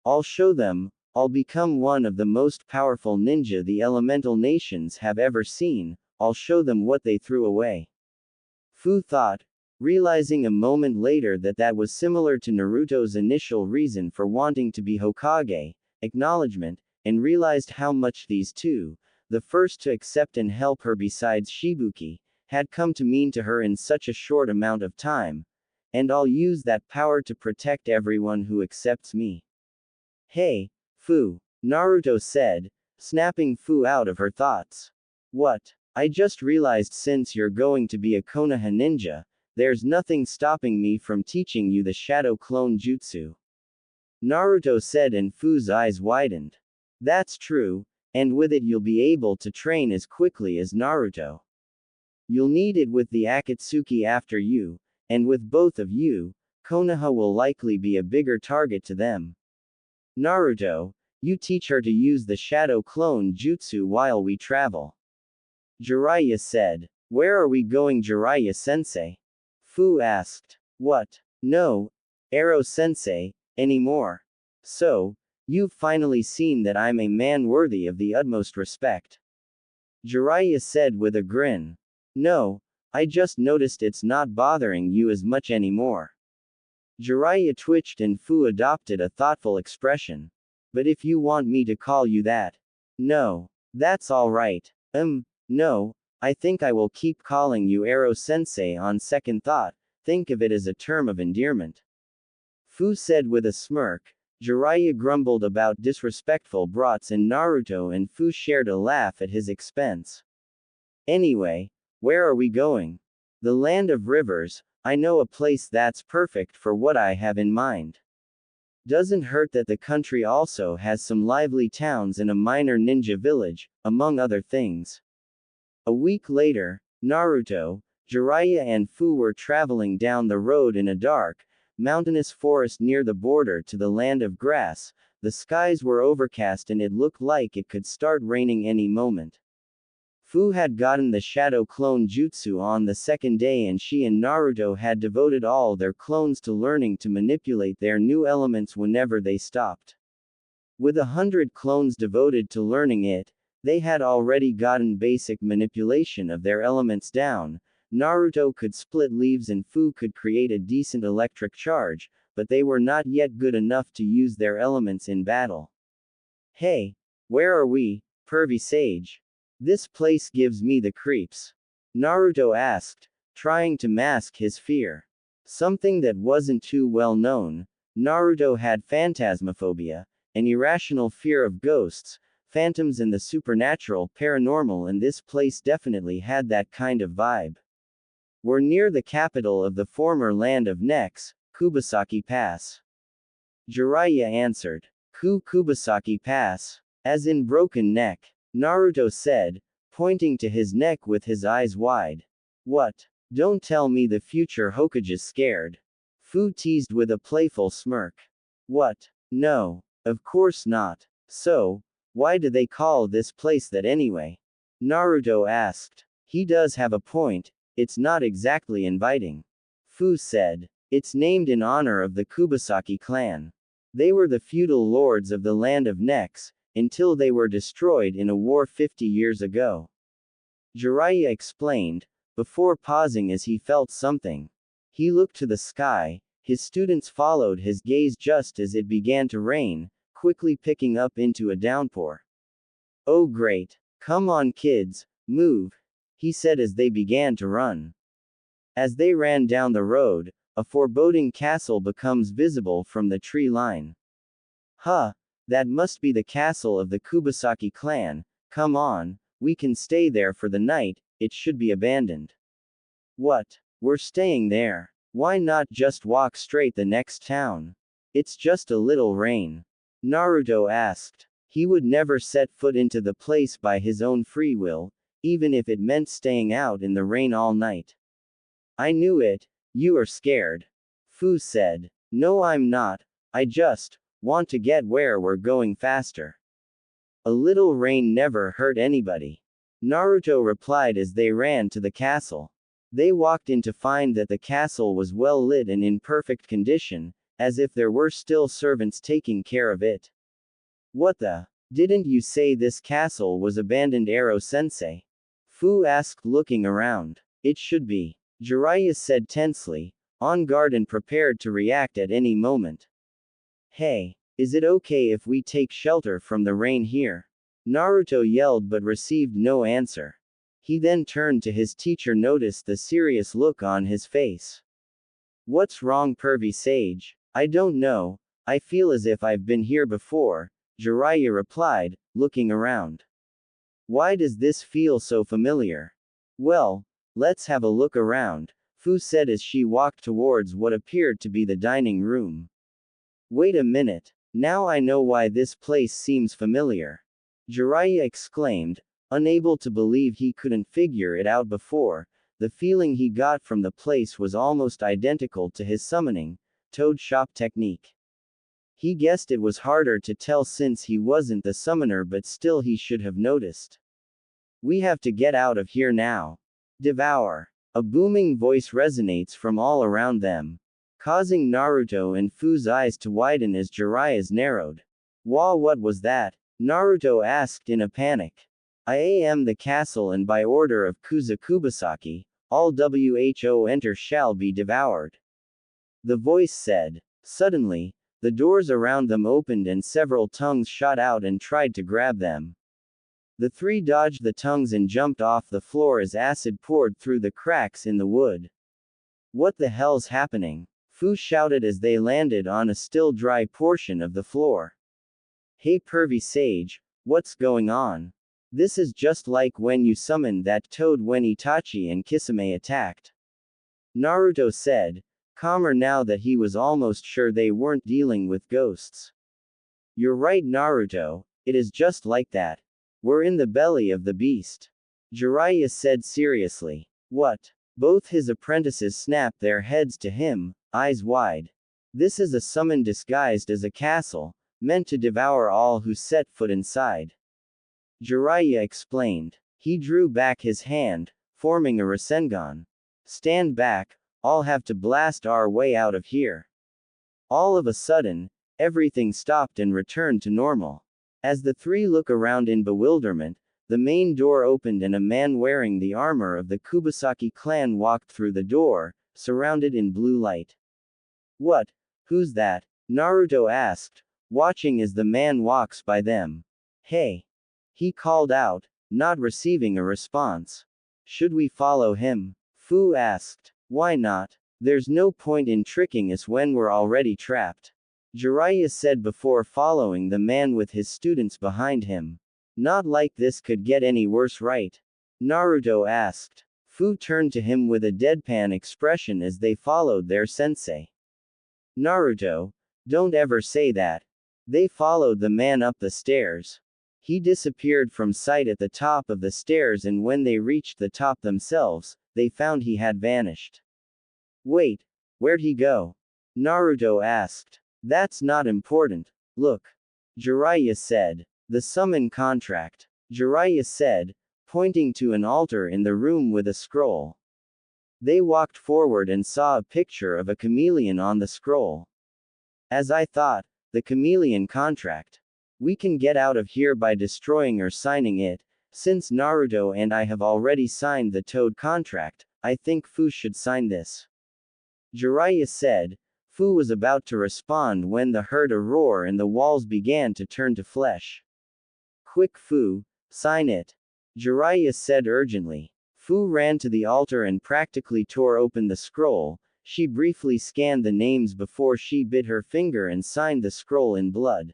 I'll show them, I'll become one of the most powerful ninja the elemental nations have ever seen, I'll show them what they threw away. Fu thought, realizing a moment later that that was similar to Naruto's initial reason for wanting to be Hokage, acknowledgement, and realized how much these two, the first to accept and help her besides Shibuki, had come to mean to her in such a short amount of time. And I'll use that power to protect everyone who accepts me. Hey, Fu, Naruto said, snapping Fu out of her thoughts. What? I just realized since you're going to be a Konoha ninja, there's nothing stopping me from teaching you the Shadow Clone Jutsu. Naruto said, and Fu's eyes widened. That's true, and with it you'll be able to train as quickly as Naruto. You'll need it with the Akatsuki after you, and with both of you, Konoha will likely be a bigger target to them. Naruto, you teach her to use the Shadow Clone Jutsu while we travel. Jiraiya said. Where are we going, Jiraiya-sensei? Fu asked. What? No, Ero-sensei, anymore. So, you've finally seen that I'm a man worthy of the utmost respect. Jiraiya said with a grin. No, I just noticed it's not bothering you as much anymore. Jiraiya twitched and Fu adopted a thoughtful expression. But if you want me to call you that. No. That's alright. No, I think I will keep calling you Ero-sensei on second thought, think of it as a term of endearment. Fu said with a smirk. Jiraiya grumbled about disrespectful brats in Naruto, and Fu shared a laugh at his expense. Anyway, where are we going? The land of rivers, I know a place that's perfect for what I have in mind. Doesn't hurt that the country also has some lively towns and a minor ninja village, among other things. A week later, Naruto, Jiraiya and Fu were traveling down the road in a dark, mountainous forest near the border to the land of grass, the skies were overcast and it looked like it could start raining any moment. Fu had gotten the shadow clone jutsu on the second day and she and Naruto had devoted all their clones to learning to manipulate their new elements whenever they stopped. With 100 clones devoted to learning it, they had already gotten basic manipulation of their elements down. Naruto could split leaves and Fu could create a decent electric charge, but they were not yet good enough to use their elements in battle. Hey, where are we, pervy sage? This place gives me the creeps. Naruto asked, trying to mask his fear. Something that wasn't too well known. Naruto had phantasmophobia, an irrational fear of ghosts, phantoms and the supernatural, paranormal, and this place definitely had that kind of vibe. We're near the capital of the former land of necks, Kubasaki Pass. Jiraiya answered. Kubasaki Pass? As in broken neck. Naruto said, pointing to his neck with his eyes wide. What? Don't tell me the future Hokage's scared. Fu teased with a playful smirk. What? No. Of course not. So, why do they call this place that anyway? Naruto asked. He does have a point, it's not exactly inviting. Fu said. It's named in honor of the Kubasaki clan. They were the feudal lords of the land of necks, until they were destroyed in a war 50 years ago. Jiraiya explained, before pausing as he felt something. He looked to the sky, his students followed his gaze just as it began to rain, quickly picking up into a downpour. Oh great. Come on kids, move, he said as they began to run. As they ran down the road, a foreboding castle becomes visible from the tree line. Huh. That must be the castle of the Kubasaki clan. Come on, we can stay there for the night, it should be abandoned. What? We're staying there. Why not just walk straight the next town? It's just a little rain. Naruto asked. He would never set foot into the place by his own free will, even if it meant staying out in the rain all night. I knew it, you are scared. Fu said. No, I'm not, I just want to get where we're going faster. A little rain never hurt anybody. Naruto replied as they ran to the castle. They walked in to find that the castle was well lit and in perfect condition, as if there were still servants taking care of it. What the? Didn't you say this castle was abandoned, Ero-sensei? Fu asked, looking around. It should be. Jiraiya said tensely, on guard and prepared to react at any moment. Hey, is it okay if we take shelter from the rain here? Naruto yelled but received no answer. He then turned to his teacher, noticed the serious look on his face. What's wrong, pervy sage? I don't know, I feel as if I've been here before, Jiraiya replied, looking around. Why does this feel so familiar? Well, let's have a look around, Fu said as she walked towards what appeared to be the dining room. Wait a minute, now I know why this place seems familiar. Jiraiya exclaimed, unable to believe he couldn't figure it out before. The feeling he got from the place was almost identical to his summoning, toad shop technique. He guessed it was harder to tell since he wasn't the summoner, but still he should have noticed. We have to get out of here now. Devour. A booming voice resonates from all around them, causing Naruto and Fu's eyes to widen as Jiraiya's narrowed. What was that? Naruto asked in a panic. I am the castle, and by order of Kubasaki, all who enter shall be devoured. The voice said. Suddenly, the doors around them opened and several tongues shot out and tried to grab them. The three dodged the tongues and jumped off the floor as acid poured through the cracks in the wood. What the hell's happening? Fu shouted as they landed on a still dry portion of the floor. Hey pervy sage, what's going on? This is just like when you summoned that toad when Itachi and Kisame attacked. Naruto said, calmer now that he was almost sure they weren't dealing with ghosts. You're right, Naruto, it is just like that. We're in the belly of the beast. Jiraiya said seriously. What? Both his apprentices snapped their heads to him, eyes wide. This is a summon disguised as a castle, meant to devour all who set foot inside. Jiraiya explained. He drew back his hand, forming a Rasengan. Stand back, I'll have to blast our way out of here. All of a sudden, everything stopped and returned to normal. As the three look around in bewilderment, the main door opened and a man wearing the armor of the Kubasaki clan walked through the door, surrounded in blue light. What? Who's that? Naruto asked, watching as the man walks by them. Hey! He called out, not receiving a response. Should we follow him? Fu asked. Why not? There's no point in tricking us when we're already trapped. Jiraiya said before following the man with his students behind him. Not like this could get any worse, right? Naruto asked. Fu turned to him with a deadpan expression as they followed their sensei. Naruto, don't ever say that. They followed the man up the stairs. He disappeared from sight at the top of the stairs, and when they reached the top themselves, they found he had vanished. Wait, where'd he go? Naruto asked. That's not important. Look. Jiraiya said. The summon contract. Jiraiya said, pointing to an altar in the room with a scroll. They walked forward and saw a picture of a chameleon on the scroll. As I thought, the chameleon contract. We can get out of here by destroying or signing it. Since Naruto and I have already signed the Toad contract, I think Fu should sign this. Jiraiya said. Fu was about to respond when they heard a roar and the walls began to turn to flesh. Quick Fu, sign it. Jiraiya said urgently. Fu ran to the altar and practically tore open the scroll. She briefly scanned the names before she bit her finger and signed the scroll in blood.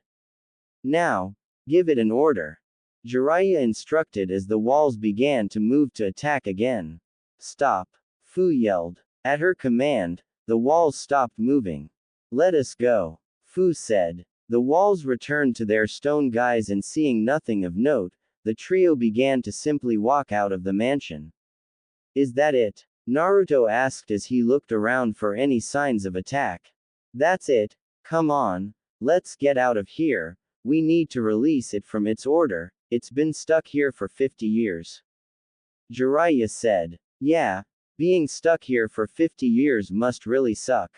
Now, give it an order. Jiraiya instructed as the walls began to move to attack again. Stop. Fu yelled. At her command, the walls stopped moving. Let us go. Fu said. The walls returned to their stone guise, and seeing nothing of note, the trio began to simply walk out of the mansion. Is that it? Naruto asked as he looked around for any signs of attack. That's it. Come on. Let's get out of here. We need to release it from its order. It's been stuck here for 50 years. Jiraiya said. Yeah. Being stuck here for 50 years must really suck.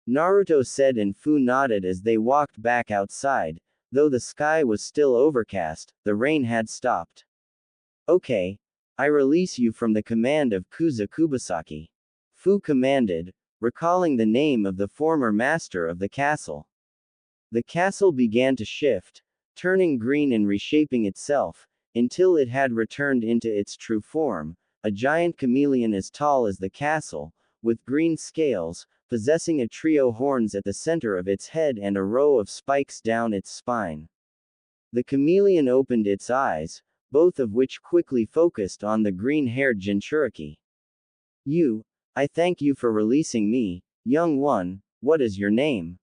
Naruto said, and Fu nodded as they walked back outside. Though the sky was still overcast, the rain had stopped. Okay. I release you from the command of Kuza Kubasaki. Fu commanded, recalling the name of the former master of the castle. The castle began to shift, turning green and reshaping itself, until it had returned into its true form. A giant chameleon as tall as the castle, with green scales, possessing a trio horns at the center of its head and a row of spikes down its spine. The chameleon opened its eyes, both of which quickly focused on the green-haired Jinchuriki. I thank you for releasing me, young one. What is your name?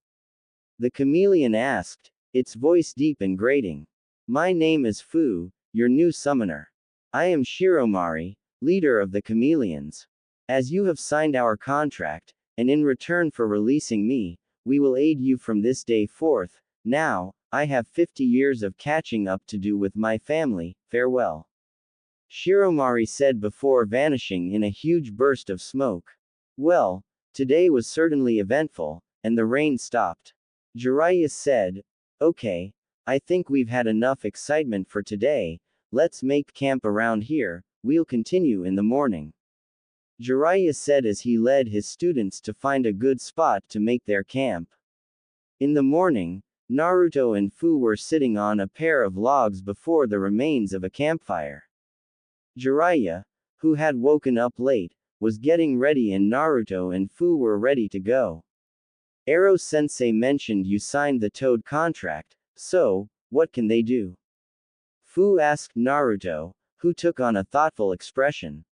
The chameleon asked, its voice deep and grating. My name is Fu, your new summoner. I am Shiromari, leader of the chameleons. As you have signed our contract, and in return for releasing me, we will aid you from this day forth. Now, I have 50 years of catching up to do with my family. Farewell. Shiromari said before vanishing in a huge burst of smoke. Well, today was certainly eventful, and the rain stopped. Jiraiya said. Okay, I think we've had enough excitement for today. Let's make camp around here. We'll continue in the morning. Jiraiya said as he led his students to find a good spot to make their camp. In the morning, Naruto and Fu were sitting on a pair of logs before the remains of a campfire. Jiraiya, who had woken up late, was getting ready, and Naruto and Fu were ready to go. Ero-sensei mentioned you signed the Toad contract, so, what can they do? Fu asked Naruto, who took on a thoughtful expression.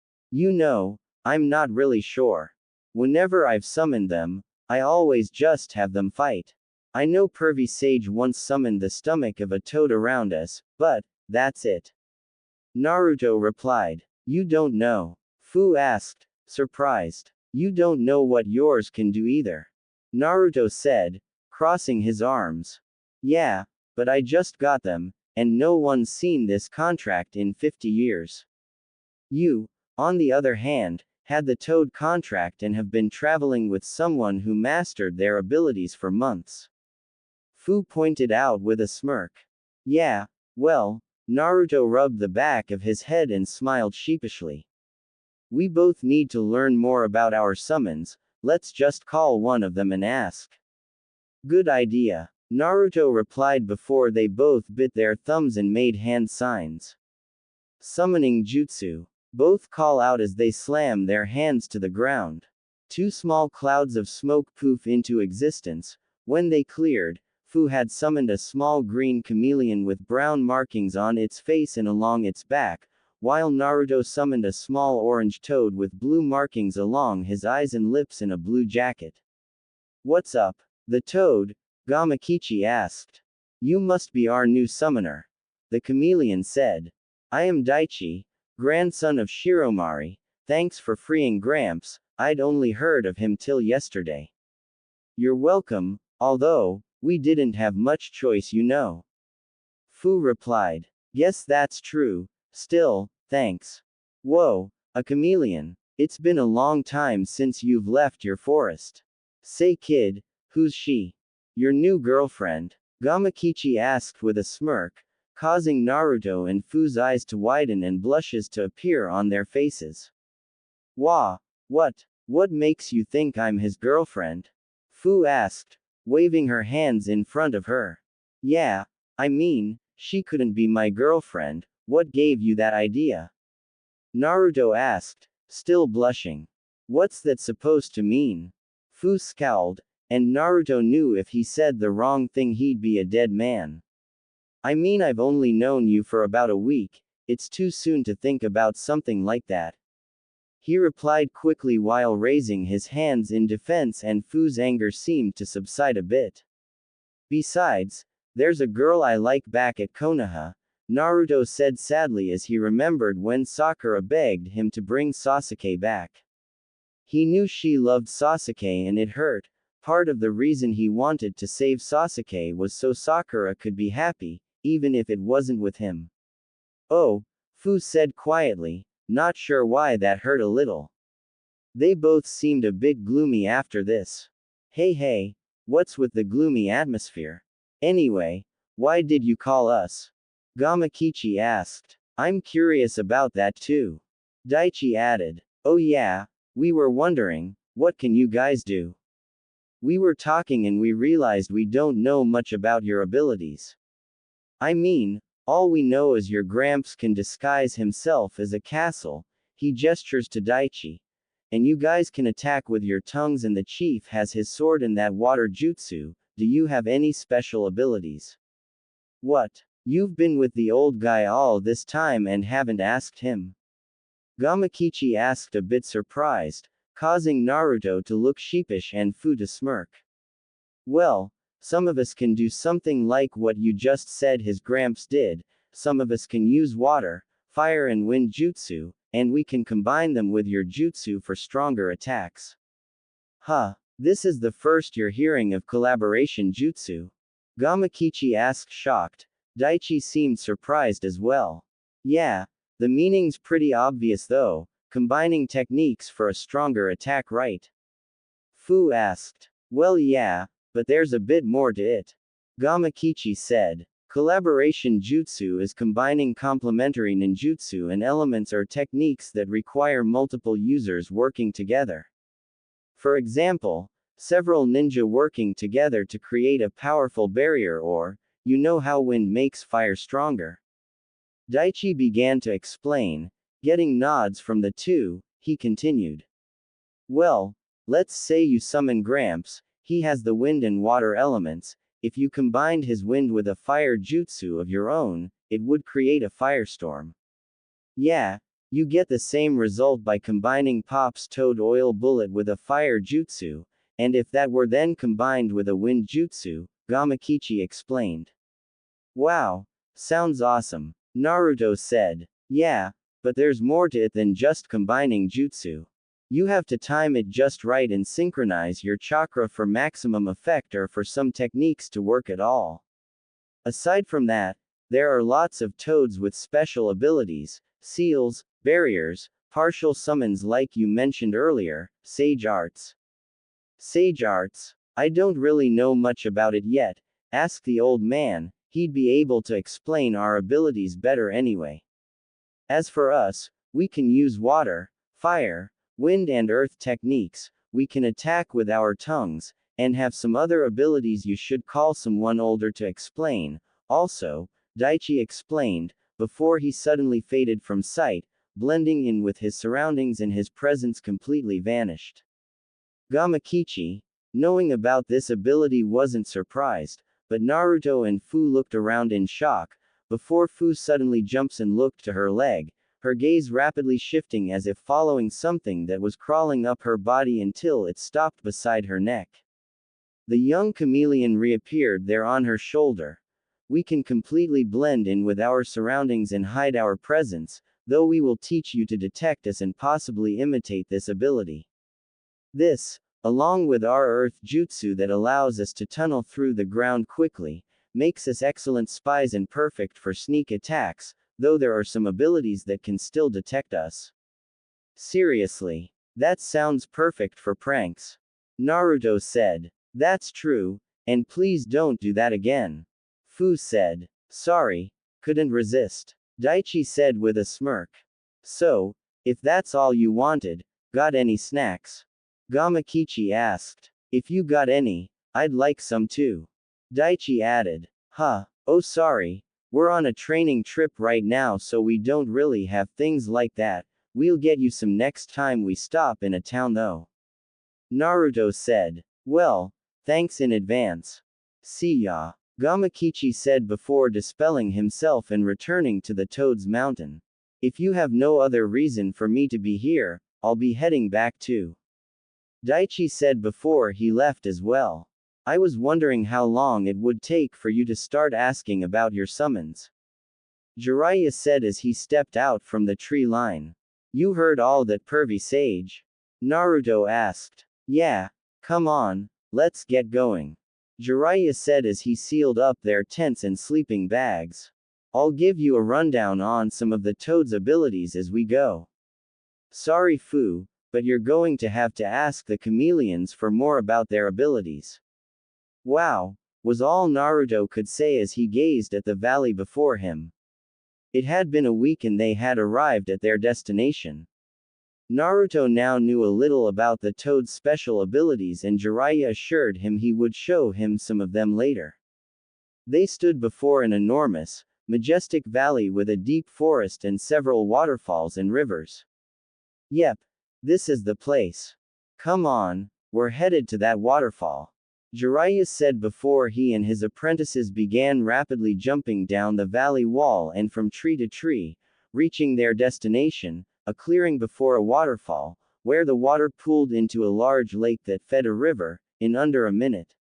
I'm not really sure. Whenever I've summoned them, I always just have them fight. I know Pervy Sage once summoned the stomach of a toad around us, but that's it. Naruto replied. You don't know? Fu asked, surprised. You don't know what yours can do either. Naruto said, crossing his arms. Yeah, but I just got them, and no one's seen this contract in 50 years. You, on the other hand, had the Toad contract and have been traveling with someone who mastered their abilities for months. Fu pointed out with a smirk. Yeah, well, Naruto rubbed the back of his head and smiled sheepishly. We both need to learn more about our summons, let's just call one of them and ask. Good idea. Naruto replied before they both bit their thumbs and made hand signs. Summoning jutsu. Both call out as they slam their hands to the ground. Two small clouds of smoke poof into existence. When they cleared, Fu had summoned a small green chameleon with brown markings on its face and along its back, while Naruto summoned a small orange toad with blue markings along his eyes and lips in a blue jacket. What's up? The toad, Gamakichi asked. You must be our new summoner. The chameleon said. I am Daichi, grandson of Shiromari, thanks for freeing Gramps, I'd only heard of him till yesterday. You're welcome, although, we didn't have much choice, you know. Fu replied. Guess that's true, still, thanks. Whoa, a chameleon. It's been a long time since you've left your forest. Say kid, who's she? Your new girlfriend? Gamakichi asked with a smirk, causing Naruto and Fu's eyes to widen and blushes to appear on their faces. Wah, what makes you think I'm his girlfriend? Fu asked, waving her hands in front of her. Yeah, I mean, she couldn't be my girlfriend, what gave you that idea? Naruto asked, still blushing. What's that supposed to mean? Fu scowled, and Naruto knew if he said the wrong thing he'd be a dead man. I mean, I've only known you for about a week, it's too soon to think about something like that. He replied quickly while raising his hands in defense, and Fu's anger seemed to subside a bit. Besides, there's a girl I like back at Konoha, Naruto said sadly as he remembered when Sakura begged him to bring Sasuke back. He knew she loved Sasuke and it hurt. Part of the reason he wanted to save Sasuke was so Sakura could be happy, even if it wasn't with him. Oh, Fu said quietly, not sure why that hurt a little. They both seemed a bit gloomy after this. Hey, what's with the gloomy atmosphere? Anyway, why did you call us? Gamakichi asked. I'm curious about that too. Daichi added. Oh yeah, we were wondering, what can you guys do? We were talking and we realized we don't know much about your abilities. I mean, all we know is your Gramps can disguise himself as a castle, he gestures to Daichi. And you guys can attack with your tongues and the chief has his sword and that water jutsu, do you have any special abilities? What? You've been with the old guy all this time and haven't asked him? Gamakichi asked a bit surprised, causing Naruto to look sheepish and Fu to smirk. Well, some of us can do something like what you just said his Gramps did, some of us can use water, fire and wind jutsu, and we can combine them with your jutsu for stronger attacks. Huh, this is the first you're hearing of collaboration jutsu? Gamakichi asked shocked. Daichi seemed surprised as well. Yeah, the meaning's pretty obvious though, combining techniques for a stronger attack, right? Fu asked. Well yeah, but there's a bit more to it. Gamakichi said. Collaboration jutsu is combining complementary ninjutsu and elements or techniques that require multiple users working together. For example, several ninja working together to create a powerful barrier, or, you know how wind makes fire stronger. Daichi began to explain, getting nods from the two, he continued. Well, let's say you summon Gramps, he has the wind and water elements, if you combined his wind with a fire jutsu of your own, it would create a firestorm. Yeah, you get the same result by combining Pop's toad oil bullet with a fire jutsu, and if that were then combined with a wind jutsu, Gamakichi explained. Wow, sounds awesome, Naruto said. Yeah, but there's more to it than just combining jutsu. You have to time it just right and synchronize your chakra for maximum effect or for some techniques to work at all. Aside from that, there are lots of toads with special abilities, seals, barriers, partial summons like you mentioned earlier, sage arts. Sage arts? I don't really know much about it yet. Ask the old man, he'd be able to explain our abilities better anyway. As for us, we can use water, fire, wind and earth techniques, we can attack with our tongues, and have some other abilities you should call someone older to explain. Also, Daichi explained, before he suddenly faded from sight, blending in with his surroundings and his presence completely vanished. Gamakichi, knowing about this ability, wasn't surprised, but Naruto and Fu looked around in shock, before Fu suddenly jumps and looked to her leg, her gaze rapidly shifting as if following something that was crawling up her body until it stopped beside her neck. The young chameleon reappeared there on her shoulder. We can completely blend in with our surroundings and hide our presence, though we will teach you to detect us and possibly imitate this ability. This, along with our earth jutsu that allows us to tunnel through the ground quickly, makes us excellent spies and perfect for sneak attacks, though there are some abilities that can still detect us. Seriously, that sounds perfect for pranks. Naruto said. That's true, and please don't do that again. Fu said. Sorry, couldn't resist. Daichi said with a smirk. So, if that's all you wanted, got any snacks? Gamakichi asked. If you got any, I'd like some too. Daichi added. Huh, oh sorry, we're on a training trip right now so we don't really have things like that, we'll get you some next time we stop in a town though. Naruto said. Well, thanks in advance. See ya. Gamakichi said before dispelling himself and returning to the Toad's Mountain. If you have no other reason for me to be here, I'll be heading back too. Daichi said before he left as well. I was wondering how long it would take for you to start asking about your summons. Jiraiya said as he stepped out from the tree line. You heard all that pervy sage? Naruto asked. Yeah, come on, let's get going. Jiraiya said as he sealed up their tents and sleeping bags. I'll give you a rundown on some of the Toad's abilities as we go. Sorry Fu, but you're going to have to ask the chameleons for more about their abilities. Wow, was all Naruto could say as he gazed at the valley before him. It had been a week and they had arrived at their destination. Naruto now knew a little about the Toad's special abilities and Jiraiya assured him he would show him some of them later. They stood before an enormous, majestic valley with a deep forest and several waterfalls and rivers. Yep, this is the place. Come on, we're headed to that waterfall. Jiraiya said before he and his apprentices began rapidly jumping down the valley wall and from tree to tree, reaching their destination, a clearing before a waterfall, where the water pooled into a large lake that fed a river, in under a minute.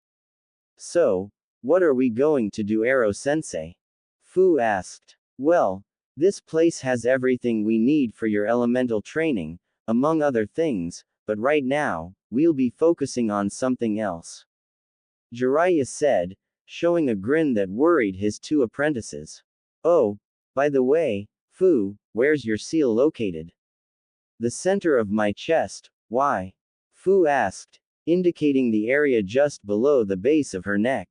So, what are we going to do, Ero-sensei? Fu asked. Well, this place has everything we need for your elemental training, among other things, but right now, we'll be focusing on something else. Jiraiya said, showing a grin that worried his two apprentices. Oh, by the way, Fu, where's your seal located? The center of my chest, why? Fu asked, indicating the area just below the base of her neck.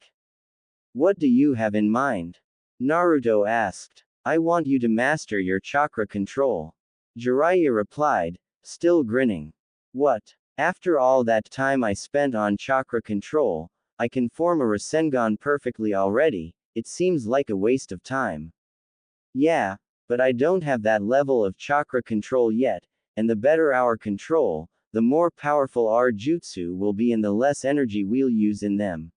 What do you have in mind? Naruto asked. I want you to master your chakra control. Jiraiya replied, still grinning. What? After all that time I spent on chakra control, I can form a Rasengan perfectly already, it seems like a waste of time. Yeah, but I don't have that level of chakra control yet, and the better our control, the more powerful our jutsu will be and the less energy we'll use in them.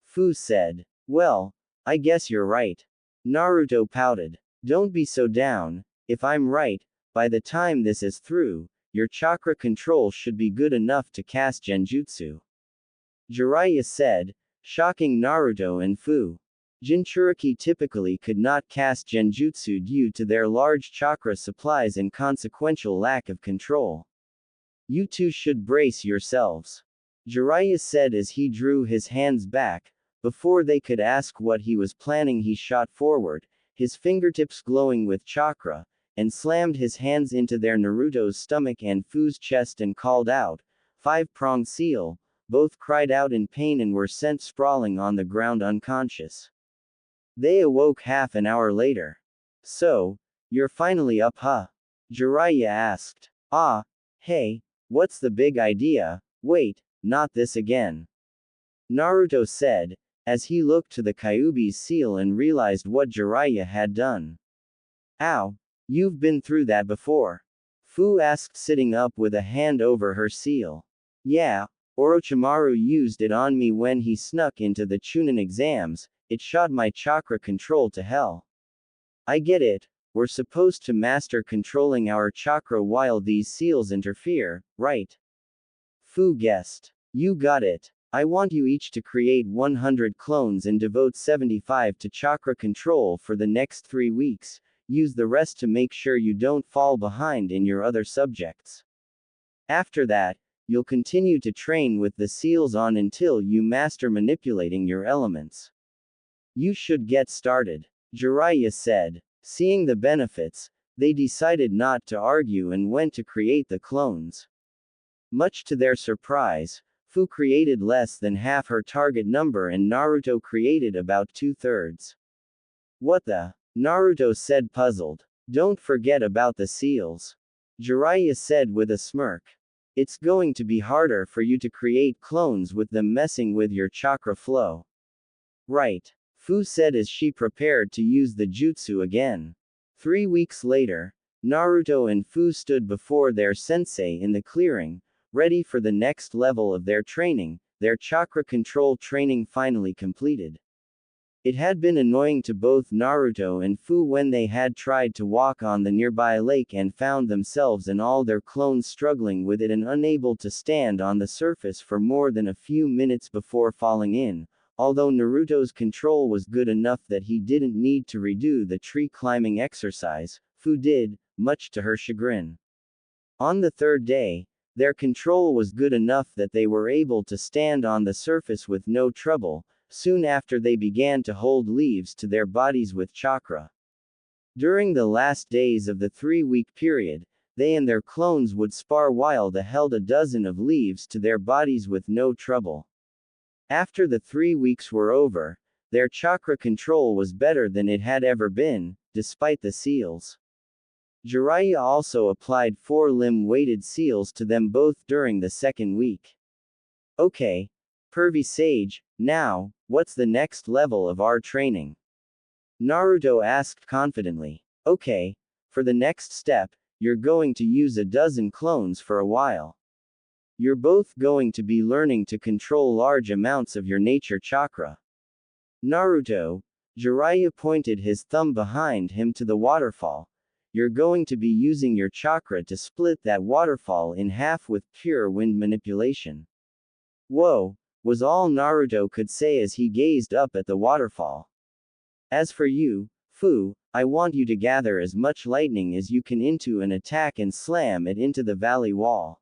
Fu said. Well, I guess you're right. Naruto pouted. Don't be so down, if I'm right, by the time this is through, your chakra control should be good enough to cast genjutsu. Jiraiya said, shocking Naruto and Fu. Jinchuriki typically could not cast genjutsu due to their large chakra supplies and consequential lack of control. You two should brace yourselves. Jiraiya said as he drew his hands back, Before they could ask what he was planning, he shot forward, his fingertips glowing with chakra, and slammed his hands into their Naruto's stomach and Fu's chest and called out, "Five-pronged seal." Both cried out in pain and were sent sprawling on the ground unconscious. They awoke half an hour later. "So, you're finally up, huh?" Jiraiya asked. "Ah, hey, what's the big idea? Wait, not this again," Naruto said, as he looked to the Kyuubi's seal and realized what Jiraiya had done. "Ow, you've been through that before?" Fu asked, sitting up with a hand over her seal. "Yeah, Orochimaru used it on me when he snuck into the Chunin exams. It shot my chakra control to hell." "I get it, we're supposed to master controlling our chakra while these seals interfere, right?" Fu guessed. "You got it. I want you each to create 100 clones and devote 75 to chakra control for the next 3 weeks. Use the rest to make sure you don't fall behind in your other subjects. After that, you'll continue to train with the seals on until you master manipulating your elements. You should get started," Jiraiya said. Seeing the benefits, they decided not to argue and went to create the clones. Much to their surprise, Fu created less than half her target number and Naruto created about 2/3. "What the?" Naruto said, puzzled. "Don't forget about the seals," Jiraiya said with a smirk. "It's going to be harder for you to create clones with them messing with your chakra flow." "Right," Fu said as she prepared to use the jutsu again. 3 weeks later, Naruto and Fu stood before their sensei in the clearing, ready for the next level of their training, their chakra control training finally completed. It had been annoying to both Naruto and Fu when they had tried to walk on the nearby lake and found themselves and all their clones struggling with it and unable to stand on the surface for more than a few minutes before falling in. Although Naruto's control was good enough that he didn't need to redo the tree climbing exercise, Fu did, much to her chagrin. On the third day, their control was good enough that they were able to stand on the surface with no trouble. Soon after, they began to hold leaves to their bodies with chakra. During the last days of the 3-week period, they and their clones would spar while they held a dozen of leaves to their bodies with no trouble. After the 3 weeks were over, their chakra control was better than it had ever been, despite the seals. Jiraiya also applied 4-limb weighted seals to them both during the 2nd week. "Okay, Pervy Sage, now, what's the next level of our training?" Naruto asked confidently. "Okay, for the next step, you're going to use a dozen clones for a while. You're both going to be learning to control large amounts of your nature chakra." "Naruto," Jiraiya pointed his thumb behind him to the waterfall, "you're going to be using your chakra to split that waterfall in half with pure wind manipulation." "Whoa," was all Naruto could say as he gazed up at the waterfall. "As for you, Fu, I want you to gather as much lightning as you can into an attack and slam it into the valley wall.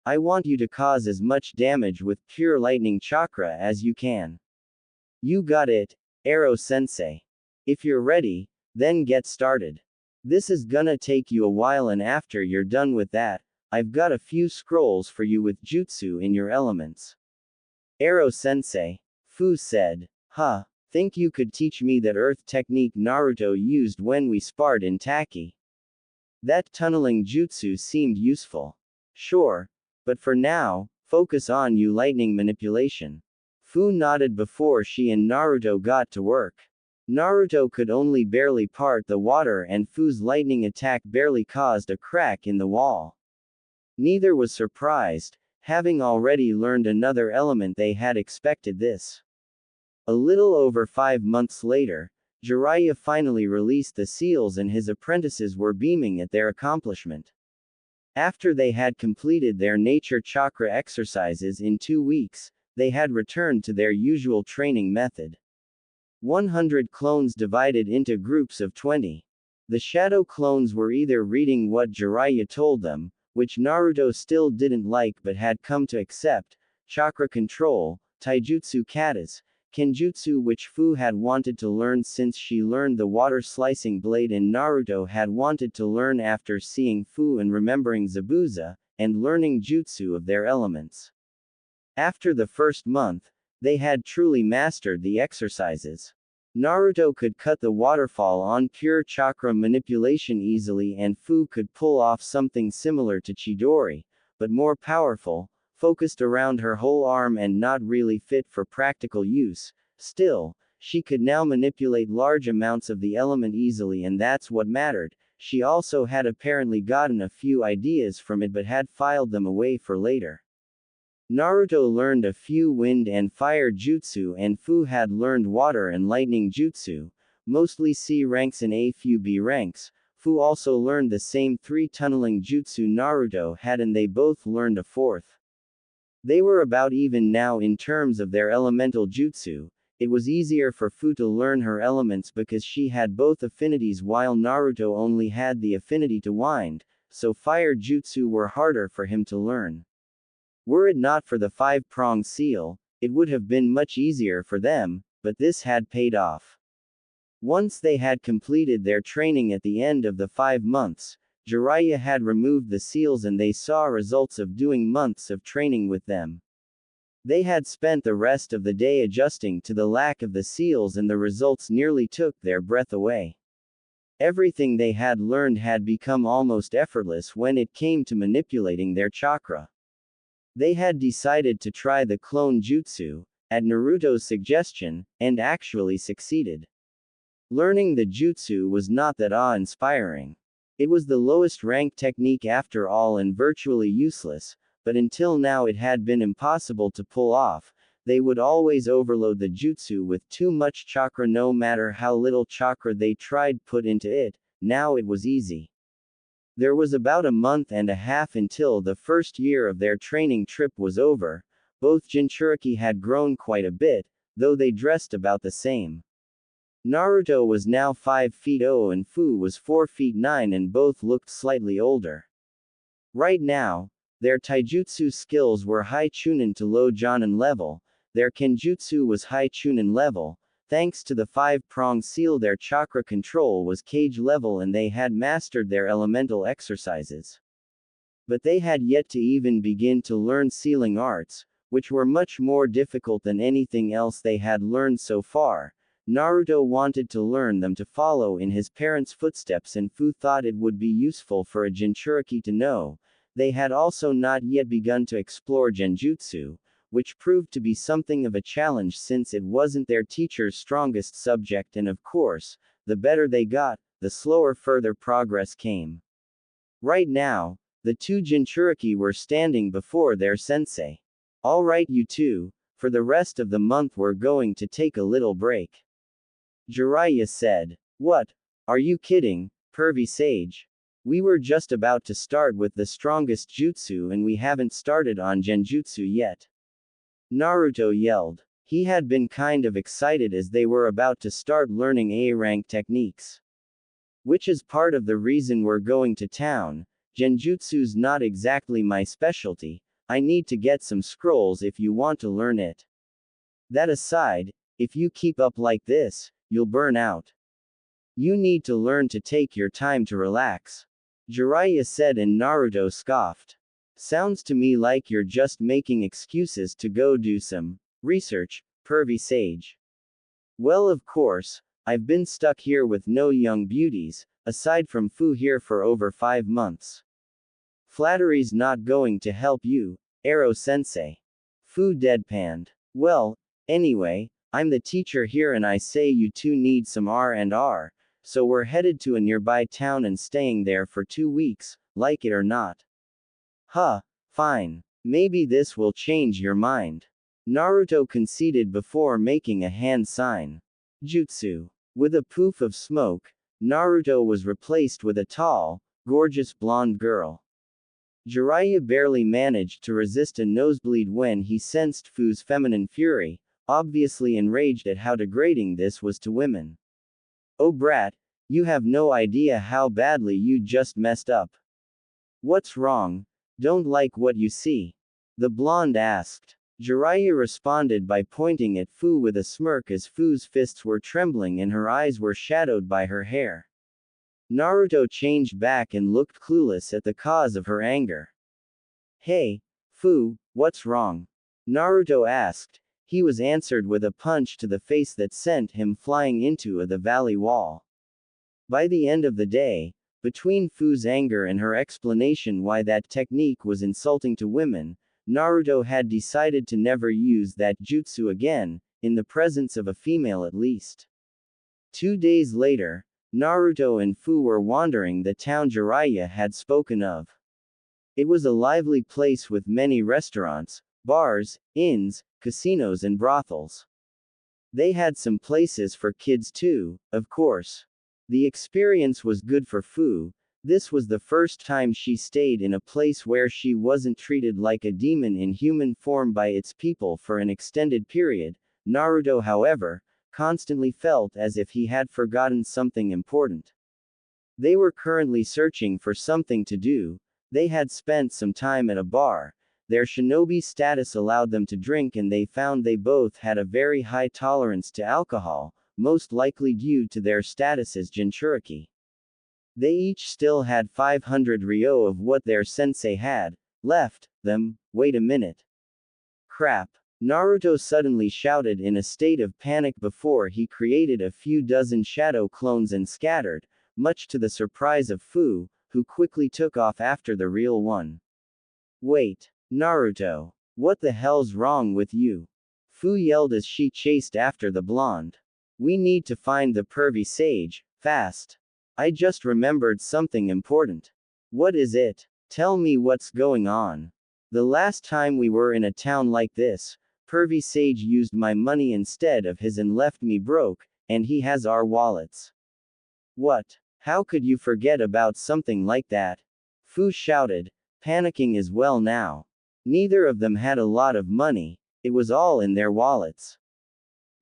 I want you to cause as much damage with pure lightning chakra as you can." "You got it, Ero-sensei. If you're ready, then get started. This is gonna take you a while, and after you're done with that, I've got a few scrolls for you with jutsu in your elements." "Ero-sensei," Fu said. "Huh, think you could teach me that earth technique Naruto used when we sparred in Taki? That tunneling jutsu seemed useful." "Sure. But for now, focus on your lightning manipulation." Fu nodded before she and Naruto got to work. Naruto could only barely part the water and Fu's lightning attack barely caused a crack in the wall. Neither was surprised, having already learned another element. They had expected this. A little over 5 months later, Jiraiya finally released the seals and his apprentices were beaming at their accomplishment. After they had completed their nature chakra exercises in 2 weeks, they had returned to their usual training method. 100 clones divided into groups of 20. The shadow clones were either reading what Jiraiya told them, which Naruto still didn't like but had come to accept, chakra control, taijutsu katas, Kenjutsu which Fu had wanted to learn since she learned the water-slicing blade and Naruto had wanted to learn after seeing Fu and remembering Zabuza, and learning jutsu of their elements. After the first month, they had truly mastered the exercises. Naruto could cut the waterfall on pure chakra manipulation easily and Fu could pull off something similar to Chidori, but more powerful, focused around her whole arm and not really fit for practical use. Still, she could now manipulate large amounts of the element easily and that's what mattered. She also had apparently gotten a few ideas from it but had filed them away for later. Naruto learned a few wind and fire jutsu and Fu had learned water and lightning jutsu, mostly C ranks and a few B ranks. Fu also learned the same 3 tunneling jutsu Naruto had and they both learned a 4th. They were about even now in terms of their elemental jutsu. It was easier for Fu to learn her elements because she had both affinities while Naruto only had the affinity to wind, so fire jutsu were harder for him to learn. Were it not for the 5-pronged seal, it would have been much easier for them, but this had paid off. Once they had completed their training at the end of the 5 months, Jiraiya had removed the seals and they saw results of doing months of training with them. They had spent the rest of the day adjusting to the lack of the seals and the results nearly took their breath away. Everything they had learned had become almost effortless when it came to manipulating their chakra. They had decided to try the clone jutsu, at Naruto's suggestion, and actually succeeded. Learning the jutsu was not that awe-inspiring. It was the lowest ranked technique after all and virtually useless, but until now it had been impossible to pull off. They would always overload the jutsu with too much chakra no matter how little chakra they tried put into it. Now it was easy. There was about a month and a half until the first year of their training trip was over. Both Jinchuriki had grown quite a bit, though they dressed about the same. Naruto was now 5 feet 0 and Fu was 4 feet 9 and both looked slightly older. Right now, their taijutsu skills were high chunin to low jonin level, their kenjutsu was high chunin level. Thanks to the 5-pronged seal their chakra control was kage level and they had mastered their elemental exercises. But they had yet to even begin to learn sealing arts, which were much more difficult than anything else they had learned so far. Naruto wanted to learn them to follow in his parents' footsteps and Fu thought it would be useful for a Jinchuriki to know. They had also not yet begun to explore Genjutsu, which proved to be something of a challenge since it wasn't their teacher's strongest subject and of course, the better they got, the slower further progress came. Right now, the 2 Jinchuriki were standing before their sensei. Alright you two, for the rest of the month we're going to take a little break. Jiraiya said. What? Are you kidding, pervy sage? We were just about to start with the strongest jutsu and we haven't started on genjutsu yet. Naruto yelled. He had been kind of excited as they were about to start learning A-rank techniques. Which is part of the reason we're going to town. Genjutsu's not exactly my specialty. I need to get some scrolls if you want to learn it. That aside, if you keep up like this, you'll burn out. You need to learn to take your time to relax. Jiraiya said and Naruto scoffed. Sounds to me like you're just making excuses to go do some research, pervy sage. Well of course, I've been stuck here with no young beauties, aside from Fu here for over 5 months. Flattery's not going to help you, Ero-sensei. Fu deadpanned. Well, anyway, I'm the teacher here and I say you two need some R&R, so we're headed to a nearby town and staying there for 2 weeks, like it or not. Huh, fine. Maybe this will change your mind. Naruto conceded before making a hand sign. Jutsu. With a poof of smoke, Naruto was replaced with a tall, gorgeous blonde girl. Jiraiya barely managed to resist a nosebleed when he sensed Fu's feminine fury, obviously enraged at how degrading this was to women. Oh brat, you have no idea how badly you just messed up. What's wrong? Don't like what you see? The blonde asked. Jiraiya responded by pointing at Fu with a smirk as Fu's fists were trembling and her eyes were shadowed by her hair. Naruto changed back and looked clueless at the cause of her anger. Hey, Fu, what's wrong? Naruto asked. He was answered with a punch to the face that sent him flying into the valley wall. By the end of the day, between Fu's anger and her explanation why that technique was insulting to women, Naruto had decided to never use that jutsu again, in the presence of a female at least. 2 days later, Naruto and Fu were wandering the town Jiraiya had spoken of. It was a lively place with many restaurants, bars, inns, casinos and brothels. They had some places for kids too, of course. The experience was good for Fu. This was the first time she stayed in a place where she wasn't treated like a demon in human form by its people for an extended period. Naruto, however, constantly felt as if he had forgotten something important. They were currently searching for something to do. They had spent some time at a bar. Their shinobi status allowed them to drink and they found they both had a very high tolerance to alcohol, most likely due to their status as Jinchuriki. They each still had 500 ryo of what their sensei had left them. Wait a minute. Crap. Naruto suddenly shouted in a state of panic before he created a few dozen shadow clones and scattered, much to the surprise of Fu, who quickly took off after the real one. Wait, Naruto. What the hell's wrong with you? Fu yelled as she chased after the blonde. We need to find the pervy sage, fast. I just remembered something important. What is it? Tell me what's going on. The last time we were in a town like this, pervy sage used my money instead of his and left me broke, and he has our wallets. What? How could you forget about something like that? Fu shouted, panicking as well now. Neither of them had a lot of money, it was all in their wallets.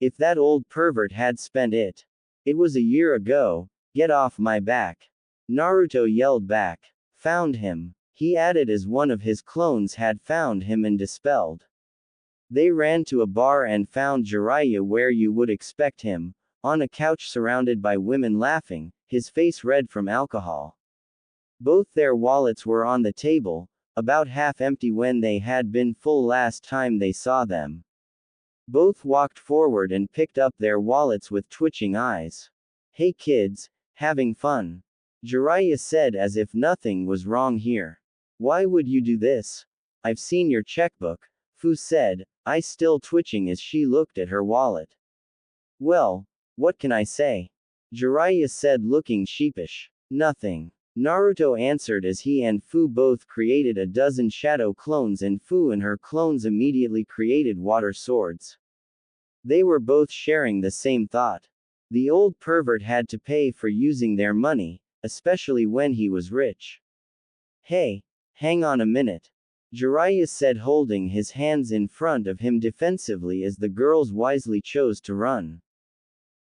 If that old pervert had spent it. It was a year ago, get off my back. Naruto yelled back. Found him. He added as one of his clones had found him and dispelled. They ran to a bar and found Jiraiya where you would expect him, on a couch surrounded by women laughing, his face red from alcohol. Both their wallets were on the table, about half empty when they had been full last time they saw them. Both walked forward and picked up their wallets with twitching eyes. Hey kids, having fun? Jiraiya said as if nothing was wrong here. Why would you do this? I've seen your checkbook, Fu said, eyes still twitching as she looked at her wallet. Well, what can I say? Jiraiya said looking sheepish. Nothing. Naruto answered as he and Fu both created a dozen shadow clones and Fu and her clones immediately created water swords. They were both sharing the same thought. The old pervert had to pay for using their money, especially when he was rich. Hey, hang on a minute. Jiraiya said holding his hands in front of him defensively as the girls wisely chose to run.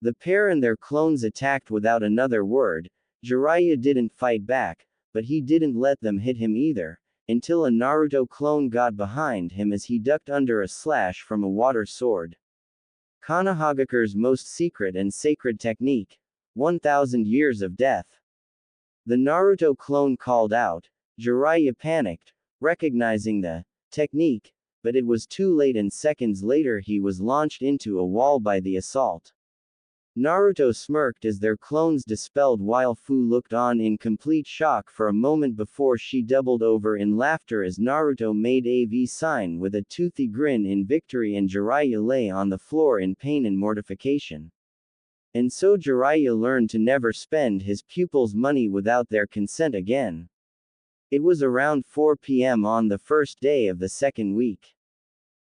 The pair and their clones attacked without another word. Jiraiya didn't fight back, but he didn't let them hit him either, until a Naruto clone got behind him as he ducked under a slash from a water sword. Konohagakure's most secret and sacred technique. 1,000 years of death. The Naruto clone called out. Jiraiya panicked, recognizing the technique, but it was too late and seconds later he was launched into a wall by the assault. Naruto smirked as their clones dispelled while Fu looked on in complete shock for a moment before she doubled over in laughter as Naruto made a V sign with a toothy grin in victory and Jiraiya lay on the floor in pain and mortification. And so Jiraiya learned to never spend his pupils' money without their consent again. It was around 4 p.m. on the first day of the second week.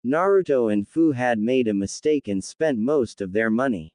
Naruto and Fu had made a mistake and spent most of their money.